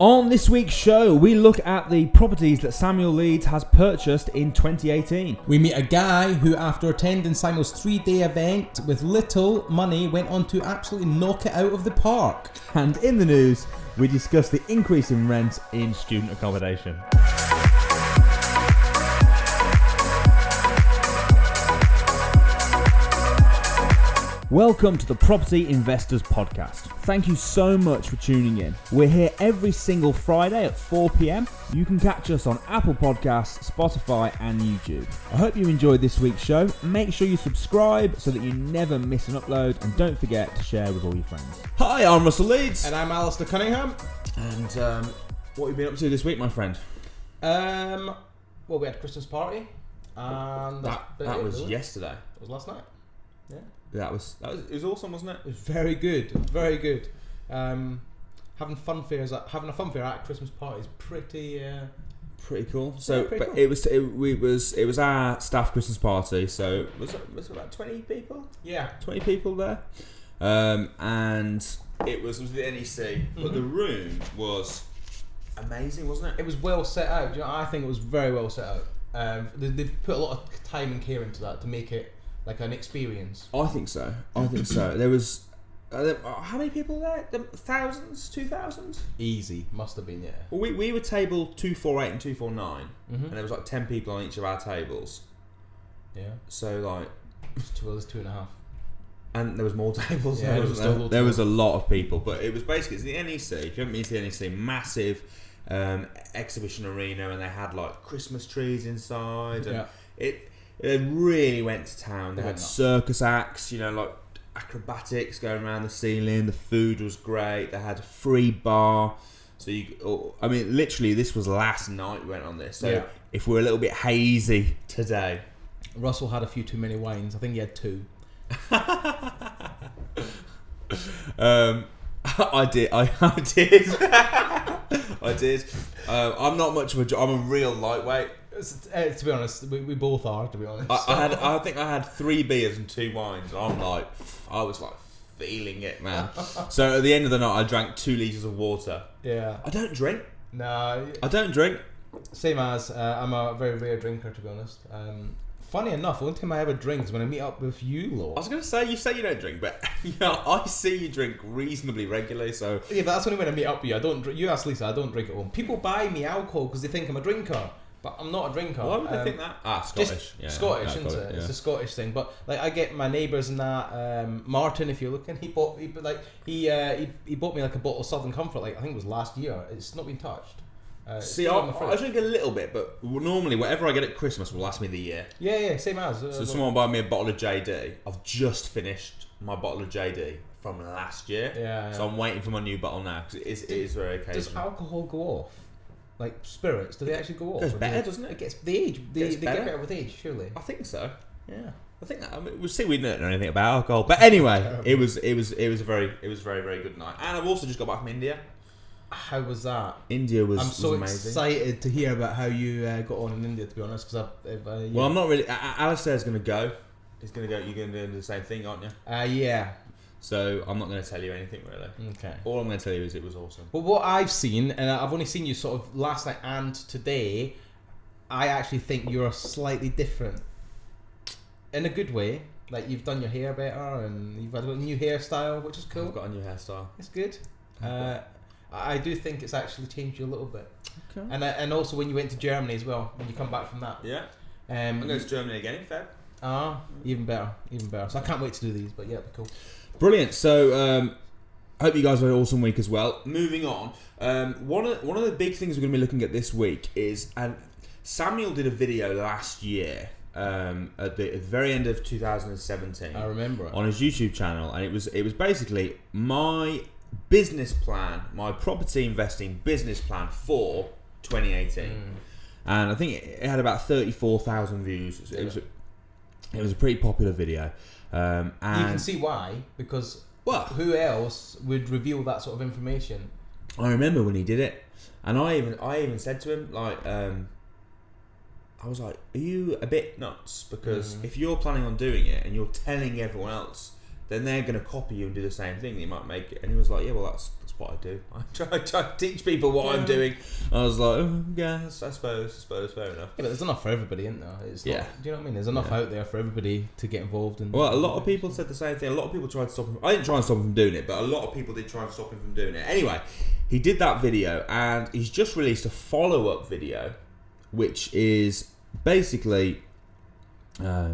On this week's show, we look at the properties that Samuel Leeds has purchased in 2018. We meet a guy who, after attending Samuel's 3-day event with little money, went on to absolutely knock it out of the park. And in the news, we discuss the increase in rent in student accommodation. Welcome to the Property Investors Podcast. Thank you so much for tuning in. We're here every single Friday at 4 p.m. You can catch us on Apple Podcasts, Spotify and YouTube. I hope you enjoyed this week's show. Make sure you subscribe so that you never miss an upload, and don't forget to share with all your friends. Hi, I'm Russell Leeds. And I'm Alistair Cunningham. And what have you been up to this week, my friend? Well, we had a Christmas party. And that was yesterday. It was last night. Yeah. It was awesome, wasn't it? It was very good, very good. Having a fun fair at a Christmas party is pretty cool. So, pretty but cool. it was our staff Christmas party. So was it about 20 people? Yeah, 20 people there, and it was the NEC, but the room was amazing, wasn't it? it was well set out. You know, I think it was very well set out. They put a lot of time and care into that to make it like an experience. I think so. There was how many people there? Thousands, 2,000? Easy, must have been, yeah. Well, we were table 248 and 249, and there was like 10 people on each of our tables. Yeah. So like, There's 2.5. and there was more tables. Yeah, there was a lot of people, but it was basically, it's the NEC. If you haven't been to the NEC, massive exhibition arena, and they had like Christmas trees inside, and They really went to town. They had circus acts, like acrobatics going around the ceiling. The food was great. They had a free bar. So literally, this was last night we went on this. So if we're a little bit hazy today, Russell had a few too many wines. I think he had 2. I did. I did. I'm not much of I'm a real lightweight. To be honest, we both are. To be honest, I think I had 3 beers and 2 wines. And I was feeling it, man. So at the end of the night, I drank 2 litres of water. Yeah. I don't drink. No. I don't drink. Same as I'm a very rare drinker, to be honest. Funny enough, the only time I ever drink is when I meet up with you lot. I was going to say, you say you don't drink, but I see you drink reasonably regularly, so... Yeah, but that's only when I meet up with you. I don't drink. You ask Lisa, I don't drink at home. People buy me alcohol because they think I'm a drinker, but I'm not a drinker. Why would they think that? Scottish. Scottish, isn't it? It's a Scottish thing. But like, I get my neighbours and that. Martin, if you're looking, he bought me like a bottle of Southern Comfort. Like, I think it was last year. It's not been touched. See, I drink a little bit, but normally whatever I get at Christmas will last me the year. Yeah, same as. So someone buy me a bottle of JD. I've just finished my bottle of JD from last year. Yeah. So I'm waiting for my new bottle now because it is very occasional. Does alcohol go off? Like spirits, do they actually go off? It goes better, doesn't it? It gets the age. They get better with age, surely. I think so. Yeah. I think that. We'll see. We don't know anything about alcohol, but anyway, it was a very very good night. And I've also just got back from India. How was that? India was. I'm so amazing. Excited to hear about how you got on in India. To be honest, because well, I'm not really. Alistair's going to go. He's going to go. You're going to do the same thing, aren't you? Yeah. So I'm not going to tell you anything really. Okay. All I'm going to tell you is it was awesome. But what I've seen, and I've only seen you sort of last night and today, I actually think you're slightly different. In a good way. Like, you've done your hair better and you've had a new hairstyle, which is cool. I've got a new hairstyle. It's good. I do think it's actually changed you a little bit. Okay. And also when you went to Germany as well, when you come back from that. Yeah. I'm going to Germany again in Feb. Even better. So I can't wait to do these, but yeah, it'll be cool. Brilliant. So, I hope you guys had an awesome week as well. Moving on, one of the big things we're going to be looking at this week is, and Samuel did a video last year, at the very end of 2017. I remember it. On his YouTube channel, and it was basically my business plan, my property investing business plan for 2018, and I think it had about 34,000 views. It was a pretty popular video. And you can see why, because who else would reveal that sort of information? I remember when he did it, and I even said to him, like, I was like, are you a bit nuts? Because if you're planning on doing it and you're telling everyone else, then they're going to copy you and do the same thing. You might make it. And he was like, yeah, well, that's what I do. I try to teach people what I'm doing. I was like, oh, yeah, I suppose, fair enough. Yeah, but there's enough for everybody, isn't there? It's not, do you know what I mean? There's enough out there for everybody to get involved in. Well, a lot of people said the same thing. A lot of people tried to stop him. I didn't try and stop him from doing it, but a lot of people did try and stop him from doing it. Anyway, he did that video, and he's just released a follow-up video, which is basically how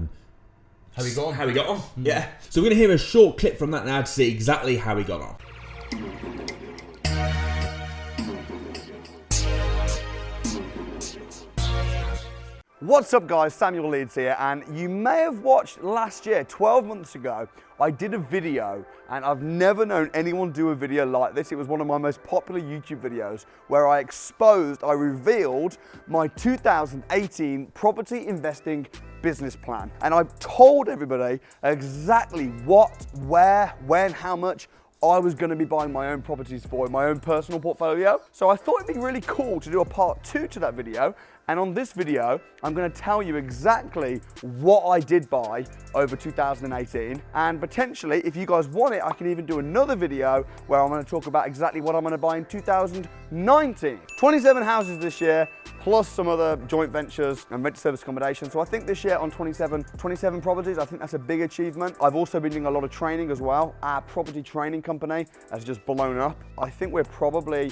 he got on. Yeah. So we're going to hear a short clip from that now to see exactly how he got on. What's up guys, Samuel Leeds here, and you may have watched last year, 12 months ago, I did a video, and I've never known anyone do a video like this. It was one of my most popular YouTube videos where I revealed my 2018 property investing business plan. And I told everybody exactly what, where, when, how much I was going to be buying my own properties for in my own personal portfolio. So I thought it'd be really cool to do a part 2 to that video. And on this video, I'm going to tell you exactly what I did buy over 2018. And potentially, if you guys want it, I can even do another video where I'm going to talk about exactly what I'm going to buy in 2019. 27 houses this year, plus some other joint ventures and rent service accommodation. So I think this year on 27 properties, I think that's a big achievement. I've also been doing a lot of training as well. Our property training company has just blown up. I think we're probably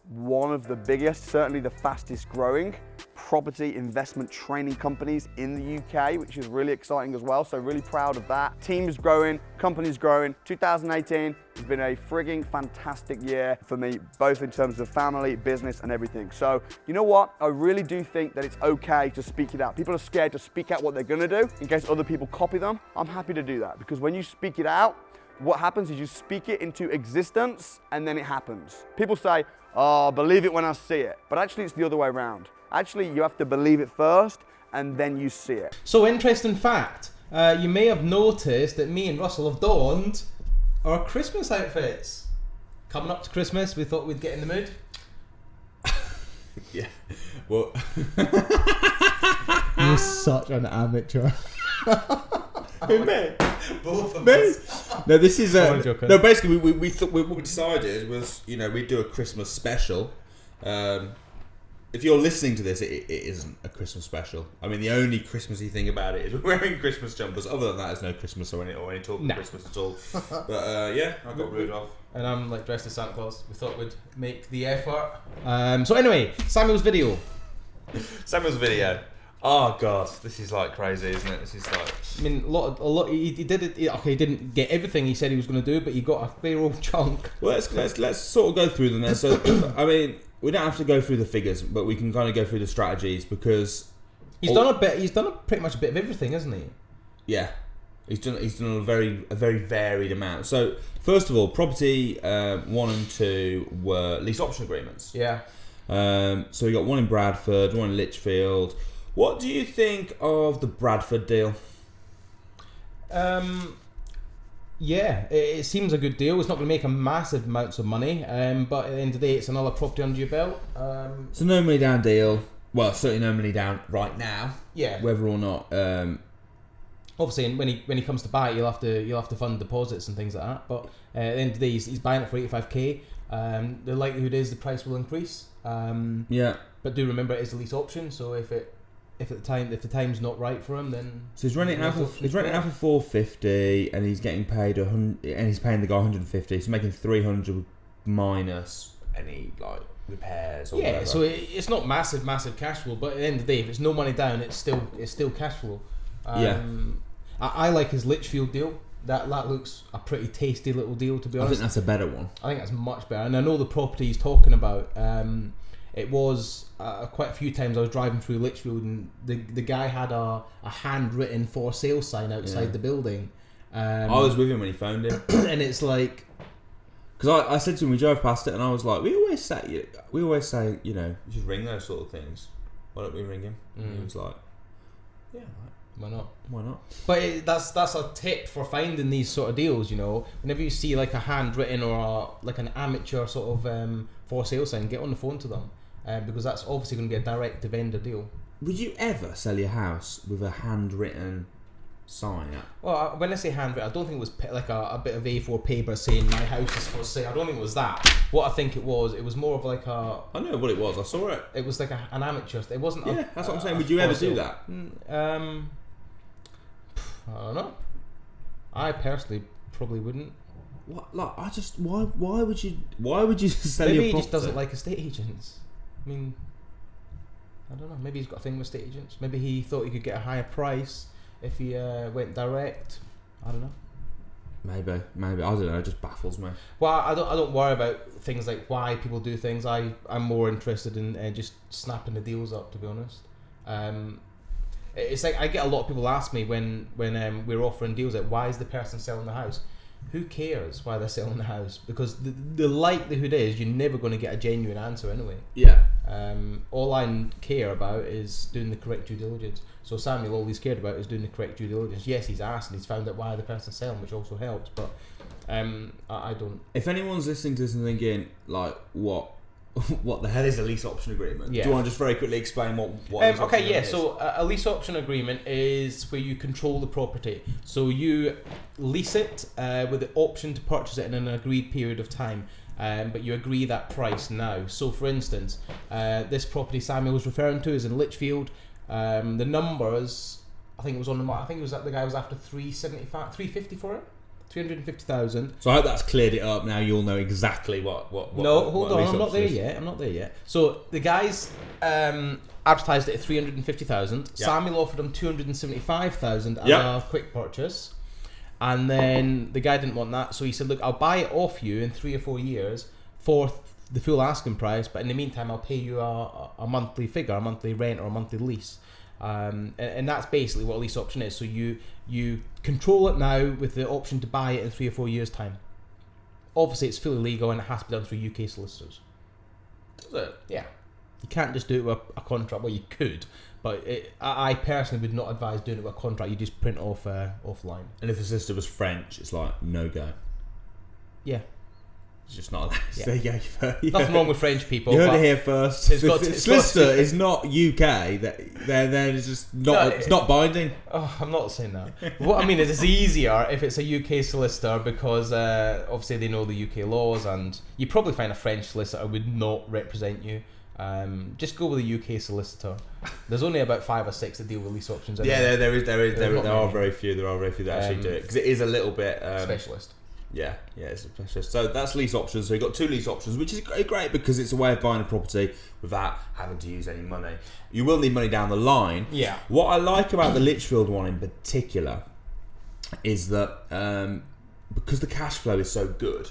one of the biggest, certainly the fastest growing property investment training companies in the UK, which is really exciting as well. So really proud of that. Team's growing, company's growing. 2018 has been a frigging fantastic year for me, both in terms of family, business, and everything. So you know what? I really do think that it's okay to speak it out. People are scared to speak out what they're gonna do in case other people copy them. I'm happy to do that because when you speak it out, what happens is you speak it into existence and then it happens. People say, oh, believe it when I see it. But actually it's the other way around. Actually, you have to believe it first and then you see it. So interesting fact, you may have noticed that me and Russell have donned our Christmas outfits. Coming up to Christmas, we thought we'd get in the mood. Yeah, well... You're such an amateur. Who, me? Both of Me? us. No, this is... No, basically, we thought what we decided was, you know, we'd do a Christmas special. If you're listening to this, it isn't a Christmas special. I mean, the only Christmassy thing about it is we're wearing Christmas jumpers. Other than that, there's no Christmas or any talk of Christmas at all. But yeah, I got Rudolph. And I'm like dressed as Santa Claus. We thought we'd make the effort. So anyway, Samuel's video. Oh god, this is like crazy, isn't it? This is like... I mean, a lot. He did it. Okay, he didn't get everything he said he was going to do, but he got a fair old chunk. Well, let's sort of go through them then. So, I mean, we don't have to go through the figures, but we can kind of go through the strategies because he's done pretty much a bit of everything, hasn't he? Yeah, he's done a very varied amount. So, first of all, property 1 and 2 were lease option agreements. Yeah. So we got one in Bradford, one in Lichfield. What do you think of the Bradford deal? Yeah, it seems a good deal. It's not going to make a massive amounts of money, but at the end of the day, it's another property under your belt. So no money down deal. Well, certainly no money down right now. Yeah. Whether or not. Obviously, when he comes to buy it, you'll have to fund deposits and things like that. But at the end of the day, he's buying it for 85k. The likelihood is the price will increase. Yeah. But do remember it is a lease option, so if the time's not right for him, then so he's renting out for 450, and he's getting paid 100, and he's paying the guy 150. So making 300 minus any like repairs or whatever. So it's not massive cash flow, but at the end of the day, if it's no money down, it's still cash flow. I like his Lichfield deal. That looks a pretty tasty little deal, to be honest. I think that's a better one. I think that's much better, and I know the property he's talking about. It was quite a few times I was driving through Lichfield, and the guy had a handwritten for sale sign outside the building. I was with him when he phoned him, and it's like, because I said to him, we drove past it, and I was like, we always say, you know, you should ring those sort of things. Why don't we ring him? And he was like, yeah, right. Why not? But that's a tip for finding these sort of deals. You know, whenever you see like a handwritten or like an amateur sort of for sale sign, get on the phone to them. Because that's obviously going to be a direct to vendor deal. Would you ever sell your house with a handwritten sign it? Well, when I say handwritten, I don't think it was like a bit of A4 paper saying my house is for sale. I don't think it was that. What I think it was more of like a... I know what it was. I saw it. It was like an amateur. It wasn't. Yeah, that's what I'm saying. Would you ever do that? I don't know. I personally probably wouldn't. What? Like, I just why would you just sell Maybe your property? he just doesn't like estate agents. I mean, I don't know. Maybe he's got a thing with estate agents. Maybe he thought he could get a higher price if he went direct. I don't know. Maybe I don't know. It just baffles me. Well, I don't worry about things like why people do things. I'm more interested in just snapping the deals up. To be honest, it's like I get a lot of people ask me when we're offering deals like, why is the person selling the house? Who cares why they're selling the house? Because the likelihood is you're never going to get a genuine answer anyway. Yeah. All I care about is doing the correct due diligence. So Samuel, all he's cared about is doing the correct due diligence. Yes, he's asked and he's found out why the person's selling, which also helps. But I don't. If anyone's listening to this and thinking like, what the hell is a lease option agreement? Yeah. Do you want to just very quickly explain what okay, yeah. So a lease option agreement is where you control the property. So you lease it with the option to purchase it in an agreed period of time. But you agree that price now. So, for instance, this property Samuel was referring to is in Lichfield. The numbers, I think it was on the market. I think it was the guy was after 350 for it. 350,000. So I hope that's cleared it up. Now you'll know exactly what. No, hold on. I'm not there yet. So the guys advertised it at 350,000. Yep. Samuel offered him 275,000 as a quick purchase. And then the guy didn't want that, so he said, look, I'll buy it off you in 3 or 4 years for the full asking price, but in the meantime I'll pay you a monthly figure, a monthly rent or a monthly lease. And that's basically what a lease option is. So you control it now with the option to buy it in 3 or 4 years' time. Obviously it's fully legal and it has to be done through UK solicitors. Does it? Yeah. You can't just do it with a contract. Well, you could, but I personally would not advise doing it with a contract. You just print off offline. And if the solicitor was French, it's like no go. Yeah. It's just not. Yeah. There you go. Nothing wrong with French people. You heard it here first. The solicitor is not UK. They're just not. No, it's not binding. Oh, I'm not saying that. What I mean is, it's easier if it's a UK solicitor because obviously they know the UK laws, and you probably find a French solicitor would not represent you. Just go with a UK solicitor. There's only about 5 or 6 that deal with lease options. Anyway. Yeah, there are very few. There are very few that actually do it because it is a little bit specialist. Yeah, it's a specialist. So that's lease options. So you've got 2 lease options, which is great because it's a way of buying a property without having to use any money. You will need money down the line. Yeah. What I like about the Lichfield one in particular is that because the cash flow is so good.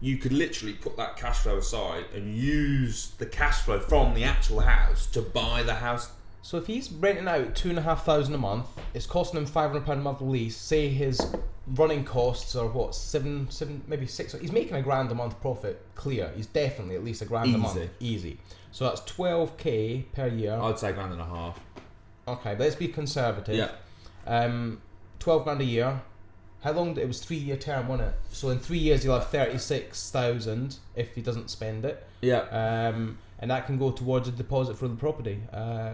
You could literally put that cash flow aside and use the cash flow from the actual house to buy the house. So if he's renting out $2,500 a month, it's costing him £500 a month lease. Say his running costs are what, seven, maybe 6. He's making £1,000 a month profit. Clear. He's definitely at least £1,000 a month. Easy. So that's 12k per year. I'd say £1,500. Okay, but let's be conservative. Yeah. 12 grand a year. How long? It was 3-year term, wasn't it? So in 3 years he'll have 36,000 if he doesn't spend it. Yeah. And that can go towards a deposit for the property.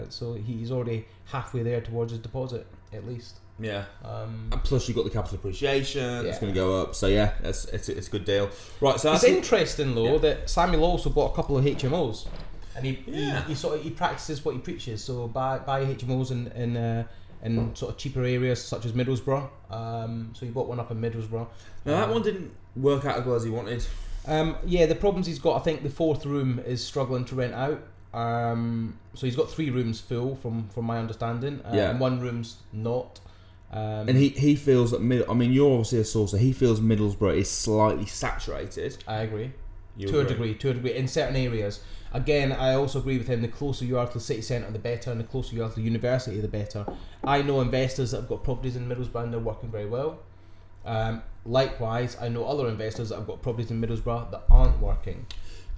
So he's already halfway there towards his deposit, at least. Yeah. And plus you've got the capital appreciation. It's going to go up. So yeah, it's a good deal. Right. So it's interesting though that Samuel also bought a couple of HMOs, and he practices what he preaches. So buy HMOs in sort of cheaper areas such as Middlesbrough. So he bought one up in Middlesbrough. Now that one didn't work out as well as he wanted. The problems he's got, I think the 4th room is struggling to rent out. So he's got 3 rooms full from my understanding, and 1 room's not. And he feels that you're obviously a sourcer. He feels Middlesbrough is slightly saturated. I agree. To a degree in certain areas. Again, I also agree with him. The closer you are to the city centre, the better, and the closer you are to the university, the better. I know investors that have got properties in Middlesbrough and they're working very well. Likewise, I know other investors that have got properties in Middlesbrough that aren't working.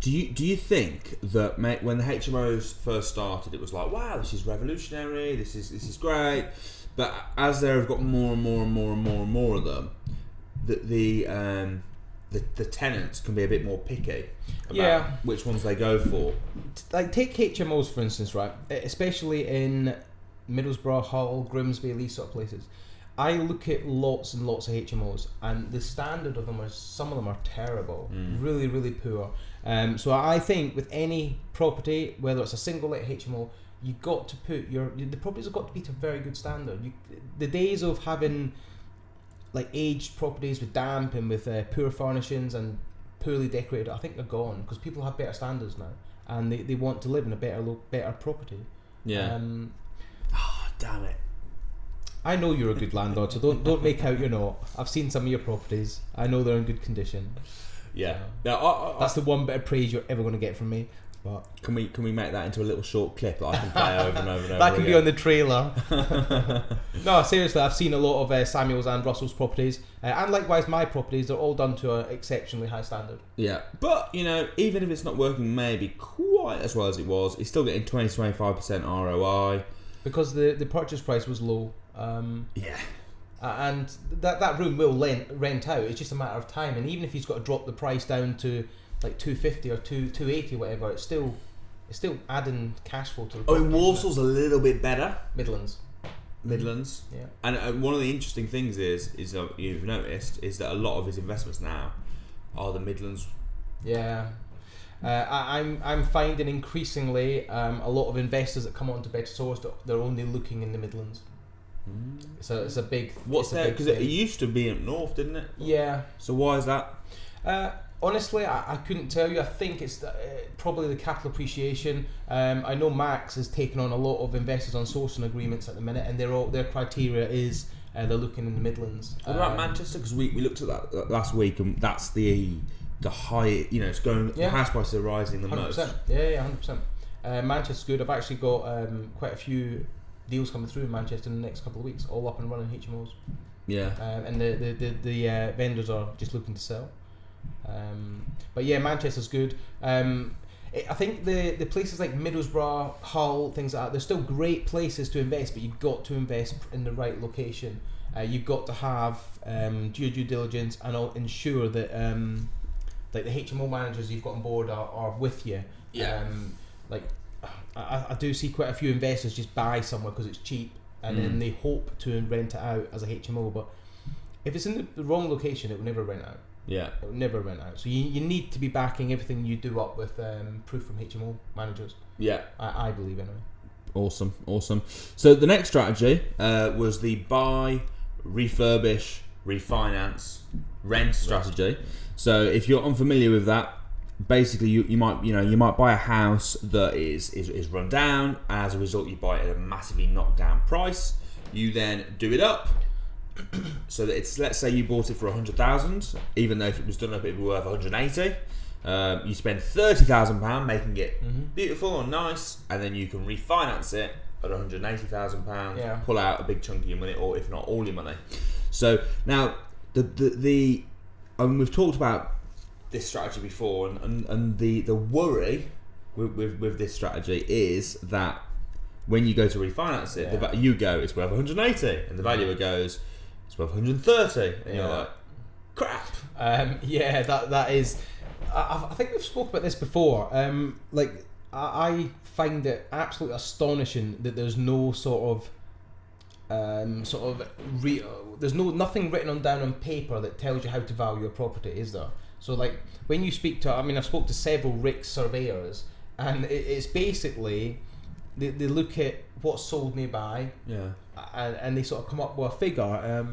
Do you think that when the HMOs first started, it was like, wow, this is revolutionary, this is great, but as there have got more and more and more and more and more of them, the tenants can be a bit more picky about which ones they go for. Like take HMOs for instance, right? Especially in Middlesbrough, Hull, Grimsby, these sort of places. I look at lots and lots of HMOs, and the standard of them some of them are terrible, really, really poor. So I think with any property, whether it's a single let HMO, you got to put the properties have got to be to a very good standard. The days of having like aged properties with damp and with poor furnishings and poorly decorated, I think they're gone, because people have better standards now, and they want to live in a better property. Yeah. Damn it. I know you're a good landlord, so don't make out you're not. I've seen some of your properties. I know they're in good condition. Yeah. Now, that's the one bit of praise you're ever going to get from me. But can we make that into a little short clip that I can play over and over and over? That can be on the trailer. No, seriously, I've seen a lot of Samuel's and Russell's properties, and likewise my properties. They're all done to an exceptionally high standard. Yeah, but even if it's not working maybe quite as well as it was, it's still getting 20-25% ROI because the purchase price was low. Yeah. And that room will rent out. It's just a matter of time. And even if he's got to drop the price down to like 250 or 280, whatever, it's still adding cash flow to the property. Walsall's a little bit better. Midlands. Yeah. And one of the interesting things is you've noticed is that a lot of his investments now are the Midlands. Yeah. I'm finding increasingly a lot of investors that come onto Better Source, they're only looking in the Midlands. So it's a big. What's that? Because it used to be up north, didn't it? Yeah. So why is that? Honestly, I couldn't tell you. I think it's probably the capital appreciation. I know Max has taken on a lot of investors on sourcing agreements at the minute, and their criteria is they're looking in the Midlands. What about Manchester? Because we looked at that last week, and that's the high. It's going. Yeah. House prices are rising the 100%. Most. Yeah, 100%. Manchester's good. I've actually got quite a few deals coming through in Manchester in the next couple of weeks, all up and running HMOs. Yeah. And the vendors are just looking to sell. But yeah, Manchester's good. I think the places like Middlesbrough, Hull, things like that, they're still great places to invest, but you've got to invest in the right location. You've got to have due diligence and ensure that like the HMO managers you've got on board are with you. Yeah. I do see quite a few investors just buy somewhere because it's cheap, and then they hope to rent it out as a HMO, but if it's in the wrong location, it will never rent out. Yeah. It will never rent out. So you need to be backing everything you do up with proof from HMO managers. Yeah. I believe anyway. Awesome. So the next strategy was the buy, refurbish, refinance, rent strategy. So if you're unfamiliar with that, basically you might buy a house that is run down, and as a result you buy it at a massively knocked down price. You then do it up so that it's, let's say you bought it for 100,000, even though if it was done up it would be worth 180. You spend £30,000 making it beautiful or nice, and then you can refinance it at £180,000. Yeah. Pull out a big chunk of your money, or if not all your money. So now we've talked about this strategy before, and the worry with this strategy is that when you go to refinance it, it's worth 180, and the valuer goes, it's worth 130, and you're like, crap. That is. I think we've spoke about this before. I find it absolutely astonishing that there's no there's nothing written down on paper that tells you how to value a property, is there? So like when you speak to, I've spoke to several RICS surveyors, and it's basically they look at what's sold nearby, and they sort of come up with a figure,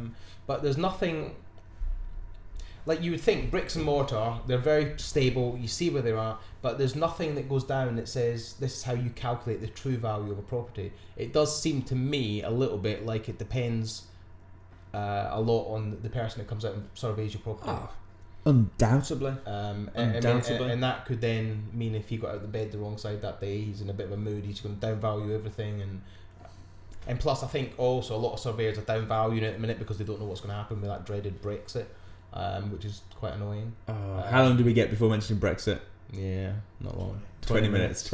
but there's nothing. Like you would think, bricks and mortar, they're very stable, you see where they are, but there's nothing that goes down that says this is how you calculate the true value of a property. It does seem to me a little bit like it depends a lot on the person that comes out and surveys your property. Undoubtedly. Undoubtedly. And that could then mean if he got out of the bed the wrong side that day, he's in a bit of a mood, he's going to downvalue everything. And plus I think also a lot of surveyors are downvaluing it at the minute because they don't know what's going to happen with that dreaded Brexit. Which is quite annoying. How long do we get before mentioning Brexit? Yeah, not long. 20 minutes.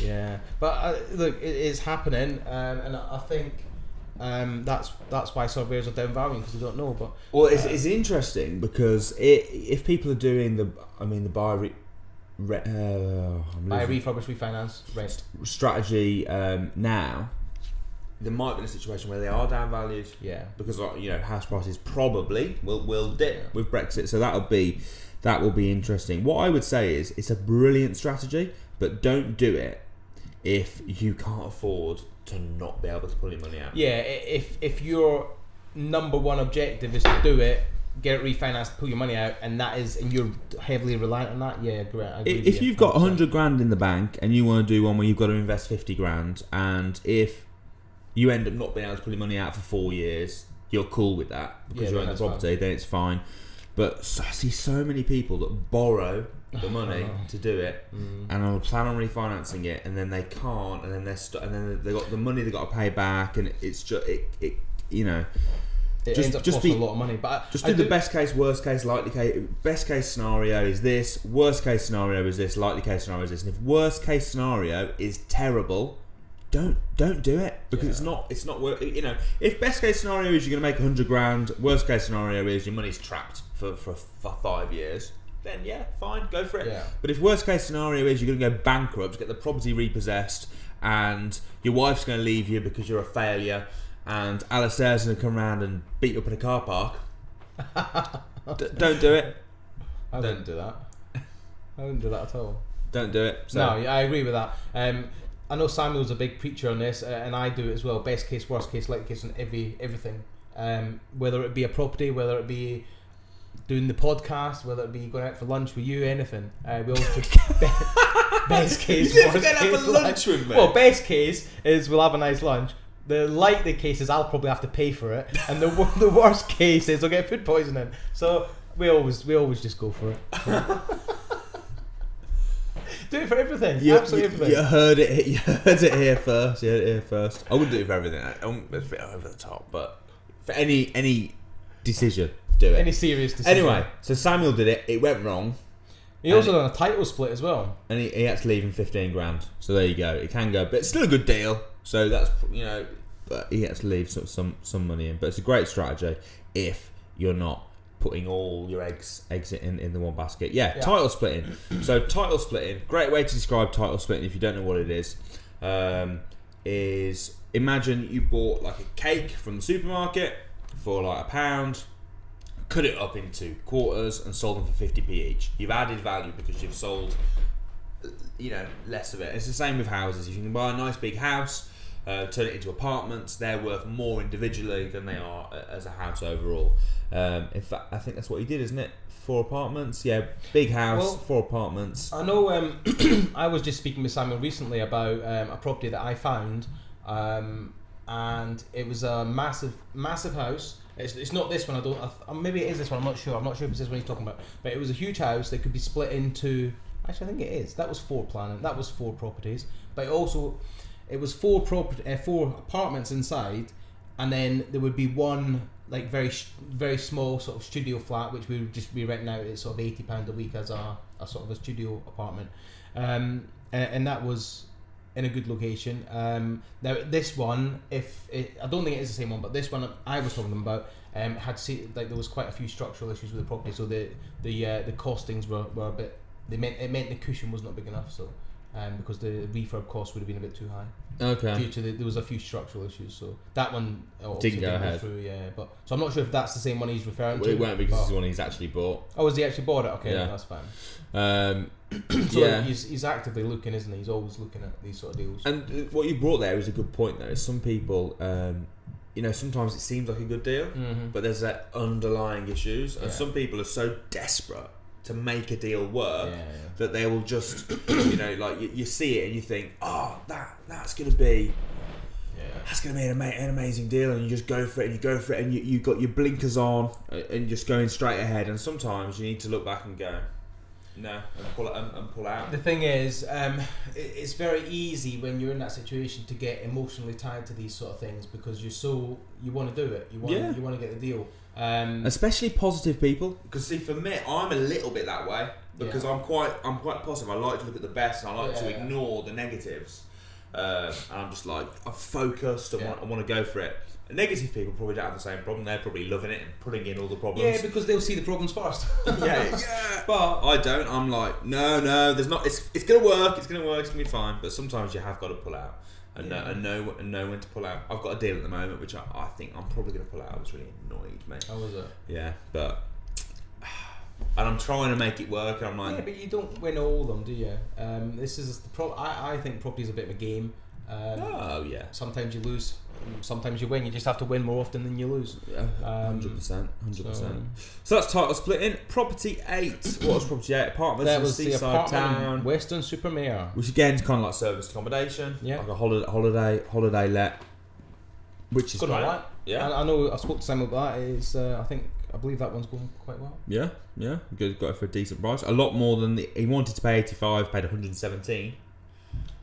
Yeah, but look, it is happening, and I think that's why surveyors are downvaluing, because they don't know. But it's interesting because if people are doing the buy, refurbish, refinance, rent strategy now, there might be a situation where they are down valued. Yeah. Because house prices probably will dip with Brexit, so that will be interesting. What I would say is it's a brilliant strategy, but don't do it if you can't afford to not be able to pull your money out. Yeah, if your number one objective is to do it, get it refinanced, pull your money out, and you're heavily reliant on that, yeah, great. I agree with If you, you've got 100%. 100 grand in the bank and you want to do one where you've got to invest 50 grand, and if you end up not being able to pull your money out for 4 years, you're cool with that because you own the property, then it's fine. But I see so many people that borrow the money to do it, and I plan on refinancing it, and then they can't, and then and then they got the money they got to pay back, and it's just it ends up costing a lot of money. But do the best case, worst case, likely case. Best case scenario is this. Worst case scenario is this. Likely case scenario is this. And if worst case scenario is terrible, don't do it, because it's not worth. If best case scenario is you're going to make 100 grand, worst case scenario is your money's trapped for 5 years, then yeah, fine, go for it. Yeah. But if worst case scenario is you're going to go bankrupt, get the property repossessed, and your wife's going to leave you because you're a failure, and Alistair's going to come around and beat you up in a car park, don't do it. I wouldn't do that. I wouldn't do that at all. Don't do it. So. No, I agree with that. I know Samuel's a big preacher on this, and I do it as well. Best case, worst case, likely case on everything. Whether it be a property, whether it be doing the podcast, whether it be going out for lunch with you, anything. We always do best case, You're worst going to case. have a lunch with me? Well, best case is we'll have a nice lunch. The likely case is I'll probably have to pay for it, and the worst case is I'll get food poisoning. So we always just go for it. Do it for everything. Absolutely everything. You heard it here first. You heard it here first. I wouldn't do it for everything. It's a bit over the top, but for any decision, do it. Any serious decision. Anyway, so Samuel did it. It went wrong. He also done a title split as well. And he had to leave him 15 grand. So there you go. It can go, but it's still a good deal. So that's, but he had to leave some money in. But it's a great strategy if you're not putting all your eggs in the one basket. Yeah, title splitting. So title splitting, great way to describe title splitting if you don't know what it is imagine you bought like a cake from the supermarket for like £1, cut it up into quarters and sold them for 50p each. You've added value because you've sold less of it. It's the same with houses. If you can buy a nice big house, turn it into apartments, they're worth more individually than they are as a house overall. In fact, I think that's what he did, isn't it? 4 apartments, yeah, big house, 4 apartments. I know. I was just speaking with Samuel recently about a property that I found, and it was a massive house. It's not this one. Maybe it is this one. I'm not sure. I'm not sure if it's this one he's talking about. But it was a huge house that could be split into. Actually, I think it is. That was 4 planning. That was 4 properties. But it was 4 apartments inside, and then there would be one like very very small sort of studio flat, which we would just be renting out at sort of £80 a week as a sort of a studio apartment, and that was in a good location. Now this one, I don't think it is the same one, but this one I was talking about there was quite a few structural issues with the property, so the costings were a bit. It meant the cushion was not big enough, so. Because the refurb cost would have been a bit too high. Okay. Due to there was a few structural issues, so that one didn't go ahead. Through, yeah, but so I'm not sure if that's the same one he's referring to. It won't, because it's the one he's actually bought. Oh, has he actually bought it? Okay, yeah. That's fine. So yeah. he's actively looking, isn't he? He's always looking at these sort of deals. And what you brought there is a good point, though. Some people, sometimes it seems like a good deal, but there's that underlying issues, and some people are so desperate to make a deal work that they will just you see it and you think, oh, that's gonna be an amazing deal, and you just go for it and you got your blinkers on and just going straight ahead, and sometimes you need to look back and go no and pull out. The thing is, it's very easy when you're in that situation to get emotionally tied to these sort of things, because you want to do it, you want to get the deal. Especially positive people, because see, for me, I'm a little bit that way, because I'm quite positive. I like to look at the best, and I like to ignore the negatives, and I'm just like, I'm focused and I want to go for it. And negative people probably don't have the same problem. They're probably loving it and putting in all the problems. Yeah, because they'll see the problems first. yeah. But I don't. I'm like, no, there's not. It's gonna work. It's gonna be fine. But sometimes you have got to pull out. and know when to pull out. I've got a deal at the moment, which I think I'm probably going to pull out. I was really annoyed, mate. How was it? Yeah, but and I'm trying to make it work. And I'm like, yeah, but you don't win all of them, do you? This is the I think property is a bit of a game. Oh yeah. Sometimes you lose, sometimes you win. You just have to win more often than you lose. 100%. So that's title splitting. Property 8. What was property 8? Apartments That in was the seaside apartment town. in Western Supermare. Which again is kind of like service accommodation. Yeah. Like a holiday let. Which is Good great. right. Yeah. I know I spoke to Samuel about that. It's, I believe that one's going quite well. Yeah. Good. Got it for a decent price. A lot more than he wanted to pay 85. Paid 117.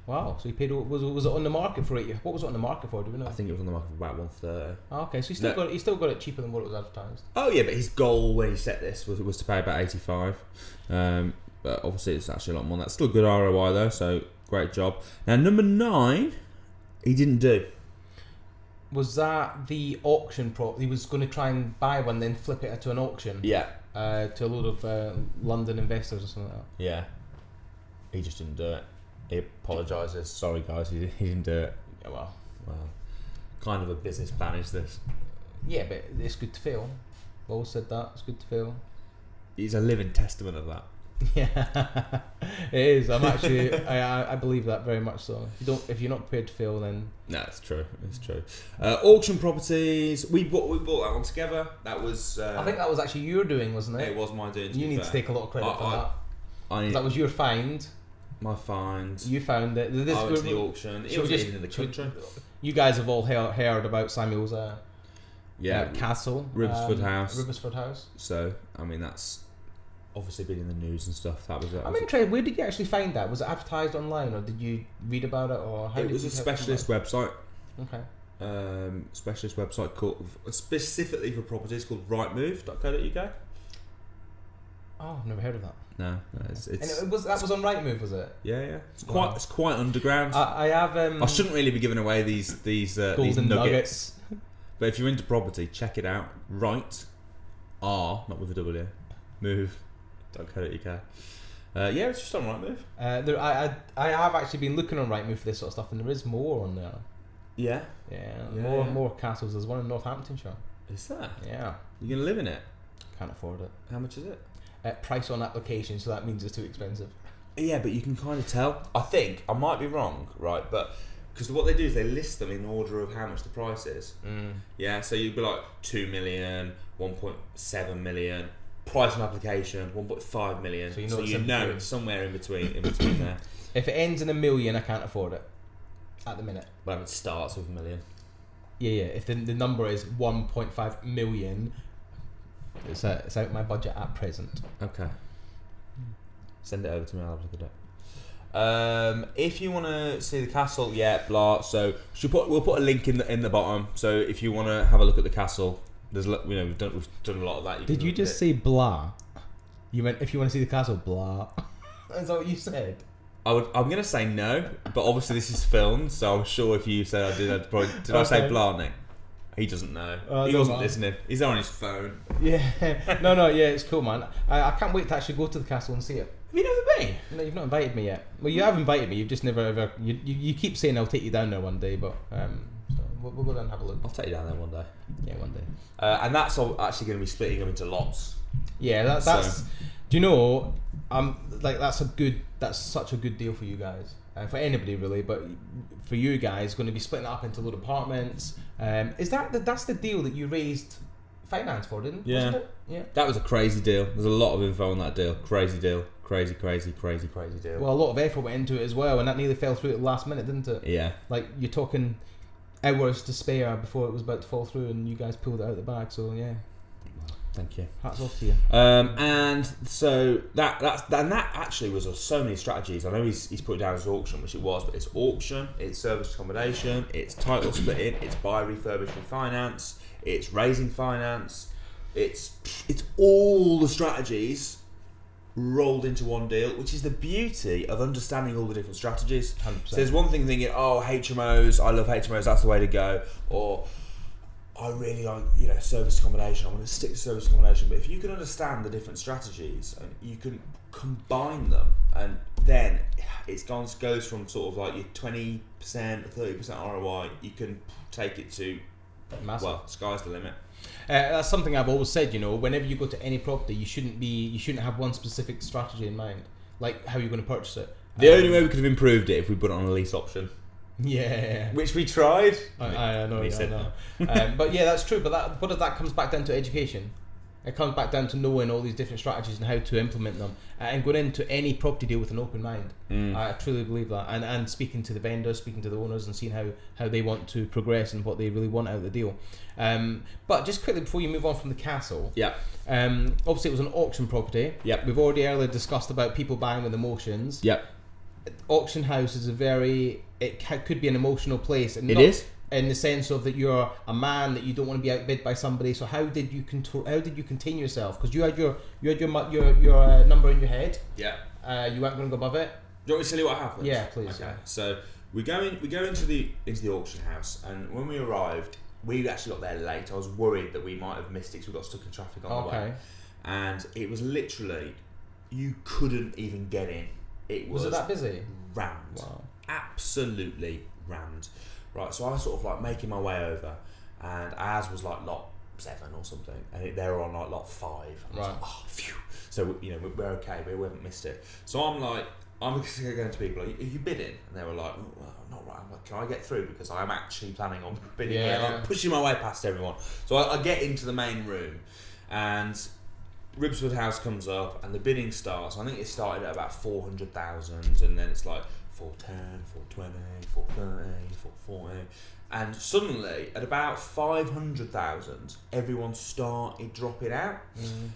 Wow. So he paid. Was it on the market for it? What was it on the market for? Do we know? I think it was on the market for about 130. Oh, okay. So he still got it cheaper than what it was advertised. Oh yeah, but his goal when he set this was to pay about 85. But obviously it's actually a lot more than that. Still good ROI though, so great job. Now number 9, he didn't do. Was that the auction prop? He was going to try and buy one, then flip it to an auction. Yeah. To a load of London investors or something like that. Yeah. He just didn't do it. He apologises. Sorry guys, he didn't do it. Yeah, well, kind of a business plan is this. Yeah, but it's good to fail. I've always said that. It's good to fail. He's a living testament of that. Yeah, it is. I'm actually, I believe that very much so. If you're not prepared to fail, then no, it's true. It's true. Auction properties. We bought that one together. That was. I think that was actually your doing, wasn't it? It was my doing. You need to take a lot of credit for that. That was your find. My find. You found it. I went to the auction. It was in the country. You guys have all heard about Samuel's castle, Ribsford House. Ribsford House. So I mean that's obviously been in the news and stuff. That was it. I'm interested. Where did you actually find that? Was it advertised online, or did you read about it, or how? It was a specialist website. Okay. Specialist website called specifically for properties called rightmove.co.uk. Oh, I've never heard of that. No, it's and that was on Rightmove, was it? Yeah. It's quite underground. I have. I shouldn't really be giving away these golden nuggets. But if you're into property, check it out. Right, not with a W, move.co.uk. Yeah, it's just on Rightmove. I have actually been looking on Rightmove for this sort of stuff, and there is more on there. Yeah. More castles. There's one in Northamptonshire. Is that? Yeah. You're gonna live in it? Can't afford it. How much is it? Price on application, so that means it's too expensive. Yeah, but you can kind of tell. I think I might be wrong, right? But because what they do is they list them in order of how much the price is. Yeah, so you'd be like 2 million, 1.7 million. Price on application 1.5 million. So you know it's somewhere in between there. If it ends in 1 million, I can't afford it at the minute. Well, it starts with 1 million. Yeah. If the number is 1.5 million. It's out my budget at present. Okay. Send it over to me. I'll have a look at it. If you want to see the castle, blah. So we'll put a link in the bottom. So if you want to have a look at the castle, there's we've done a lot of that. Did you just say blah? You meant if you want to see the castle, blah. Is that what you said? I'm gonna say no, but obviously this is filmed, so I'm sure if you said I did, I say blah, Nick? He doesn't know. He wasn't listening. He's on his phone. Yeah. No. Yeah, it's cool, man. I can't wait to actually go to the castle and see it. Have you never been? No, you've not invited me yet. Well, you have invited me. You've just never ever. You keep saying I'll take you down there one day, but so we'll go down and have a look. I'll take you down there one day. Yeah, one day. And that's actually going to be splitting them into lots. Yeah, that's. Do you know? That's such a good deal for you guys. For anybody really, but for you guys, going to be splitting it up into little apartments. That's the deal that you raised finance for, didn't? Yeah. Wasn't it? Yeah. That was a crazy deal. There's a lot of info on that deal. Crazy deal. Crazy deal. Well, a lot of effort went into it as well, and that nearly fell through at the last minute, didn't it? Yeah. Like you're talking hours to spare before it was about to fall through, and you guys pulled it out of the bag. So yeah. Thank you. Hats off to you. And so that actually was so many strategies. I know he's put it down as auction, which it was, but it's auction, it's service accommodation, it's title splitting, it's buy, refurbish, refinance, it's raising finance, it's all the strategies rolled into one deal, which is the beauty of understanding all the different strategies. 100%. So there's one thing thinking, HMOs, I love HMOs, that's the way to go, or I really like, service accommodation. I want to stick to service accommodation. But if you can understand the different strategies and you can combine them and then goes from sort of like your 20%, 30% ROI. You can take it to massive. Well, sky's the limit. That's something I've always said. Whenever you go to any property, you shouldn't have one specific strategy in mind, like how you're going to purchase it. The only way we could have improved it if we put it on a lease option. Yeah, which we tried. I know. But yeah, that's true. But that comes back down to education. It comes back down to knowing all these different strategies and how to implement them, and going into any property deal with an open mind. I truly believe that, and speaking to the vendors, speaking to the owners, and seeing how they want to progress and what they really want out of the deal. But just quickly before you move on from the castle, obviously it was an auction property. We've already earlier discussed about people buying with emotions. Auction house is could be an emotional place, and it is in the sense of that you're a man, that you don't want to be outbid by somebody. So how did you contain yourself? Because you had your number in your head. You weren't going to go above it. Do you want me to tell you what happened? Yeah, please. Okay. So we go into the auction house, and when we arrived, we actually got there late. I was worried that we might have missed it because we got stuck in traffic on the way. And it was literally, you couldn't even get in. Was it that busy? Rammed. Wow. Absolutely rammed. Right, so I was sort of like making my way over, and ours was like lot 7 or something, and they were on like lot 5. And I was like, oh, phew. So we're okay. We haven't missed it. So I'm going to people, are you bidding? And they were like, oh, well, not right. I'm like, can I get through, because I'm actually planning on bidding here. I'm pushing my way past everyone. So I get into the main room, and Ribswood House comes up, and the bidding starts. I think it started at about 400,000, and then it's like 410, 420, 430, 440, and suddenly at about 500,000, everyone started dropping out,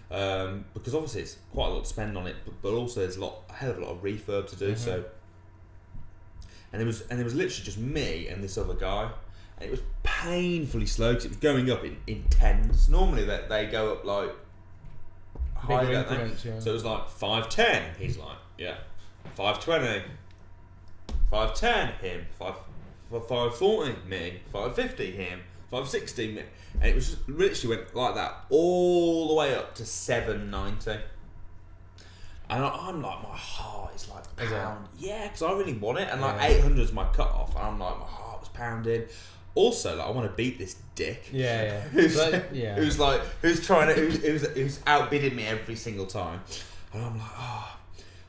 because obviously it's quite a lot to spend on it, but also there's a hell of a lot of refurb to do. So, and it was literally just me and this other guy, and it was painfully slow because it was going up in tens. Normally they go up like higher, increments, so it was like 510. He's like, 520. 510 him, 540 me, 550 him, 560 me, and it was just literally went like that all the way up to 790. And I'm like, my heart is like pound, because I really want it, and like 800 is my cut off, and I'm like, my heart was pounding. Also, like, I want to beat this dick. Who's outbidding me every single time, and I'm like, oh.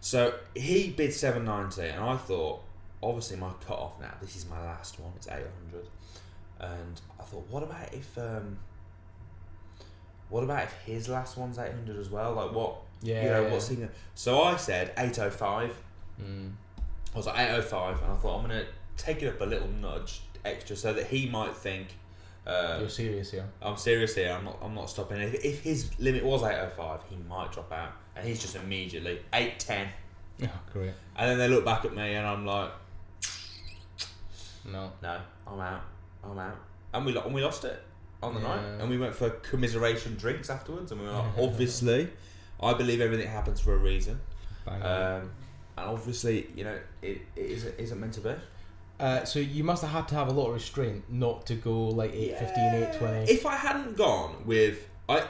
So he bid 790, and I thought, obviously my cut off now, this is my last one, it's 800. And I thought, what about if his last one's 800 as well? Like, what's he gonna... So I said 805. I was like 805, and I thought, I'm gonna take it up a little nudge extra so that he might think you're serious here. I'm serious here. I'm not stopping. If his limit was 805, he might drop out, and he's just immediately 810. Oh, great. And then they look back at me, and I'm like, no, I'm out. And we lost it on the night, and we went for commiseration drinks afterwards, and we were like, obviously, I believe everything happens for a reason, and obviously, it isn't meant to be. So you must have had to have a lot of restraint not to go like 815, 820. If I hadn't gone with,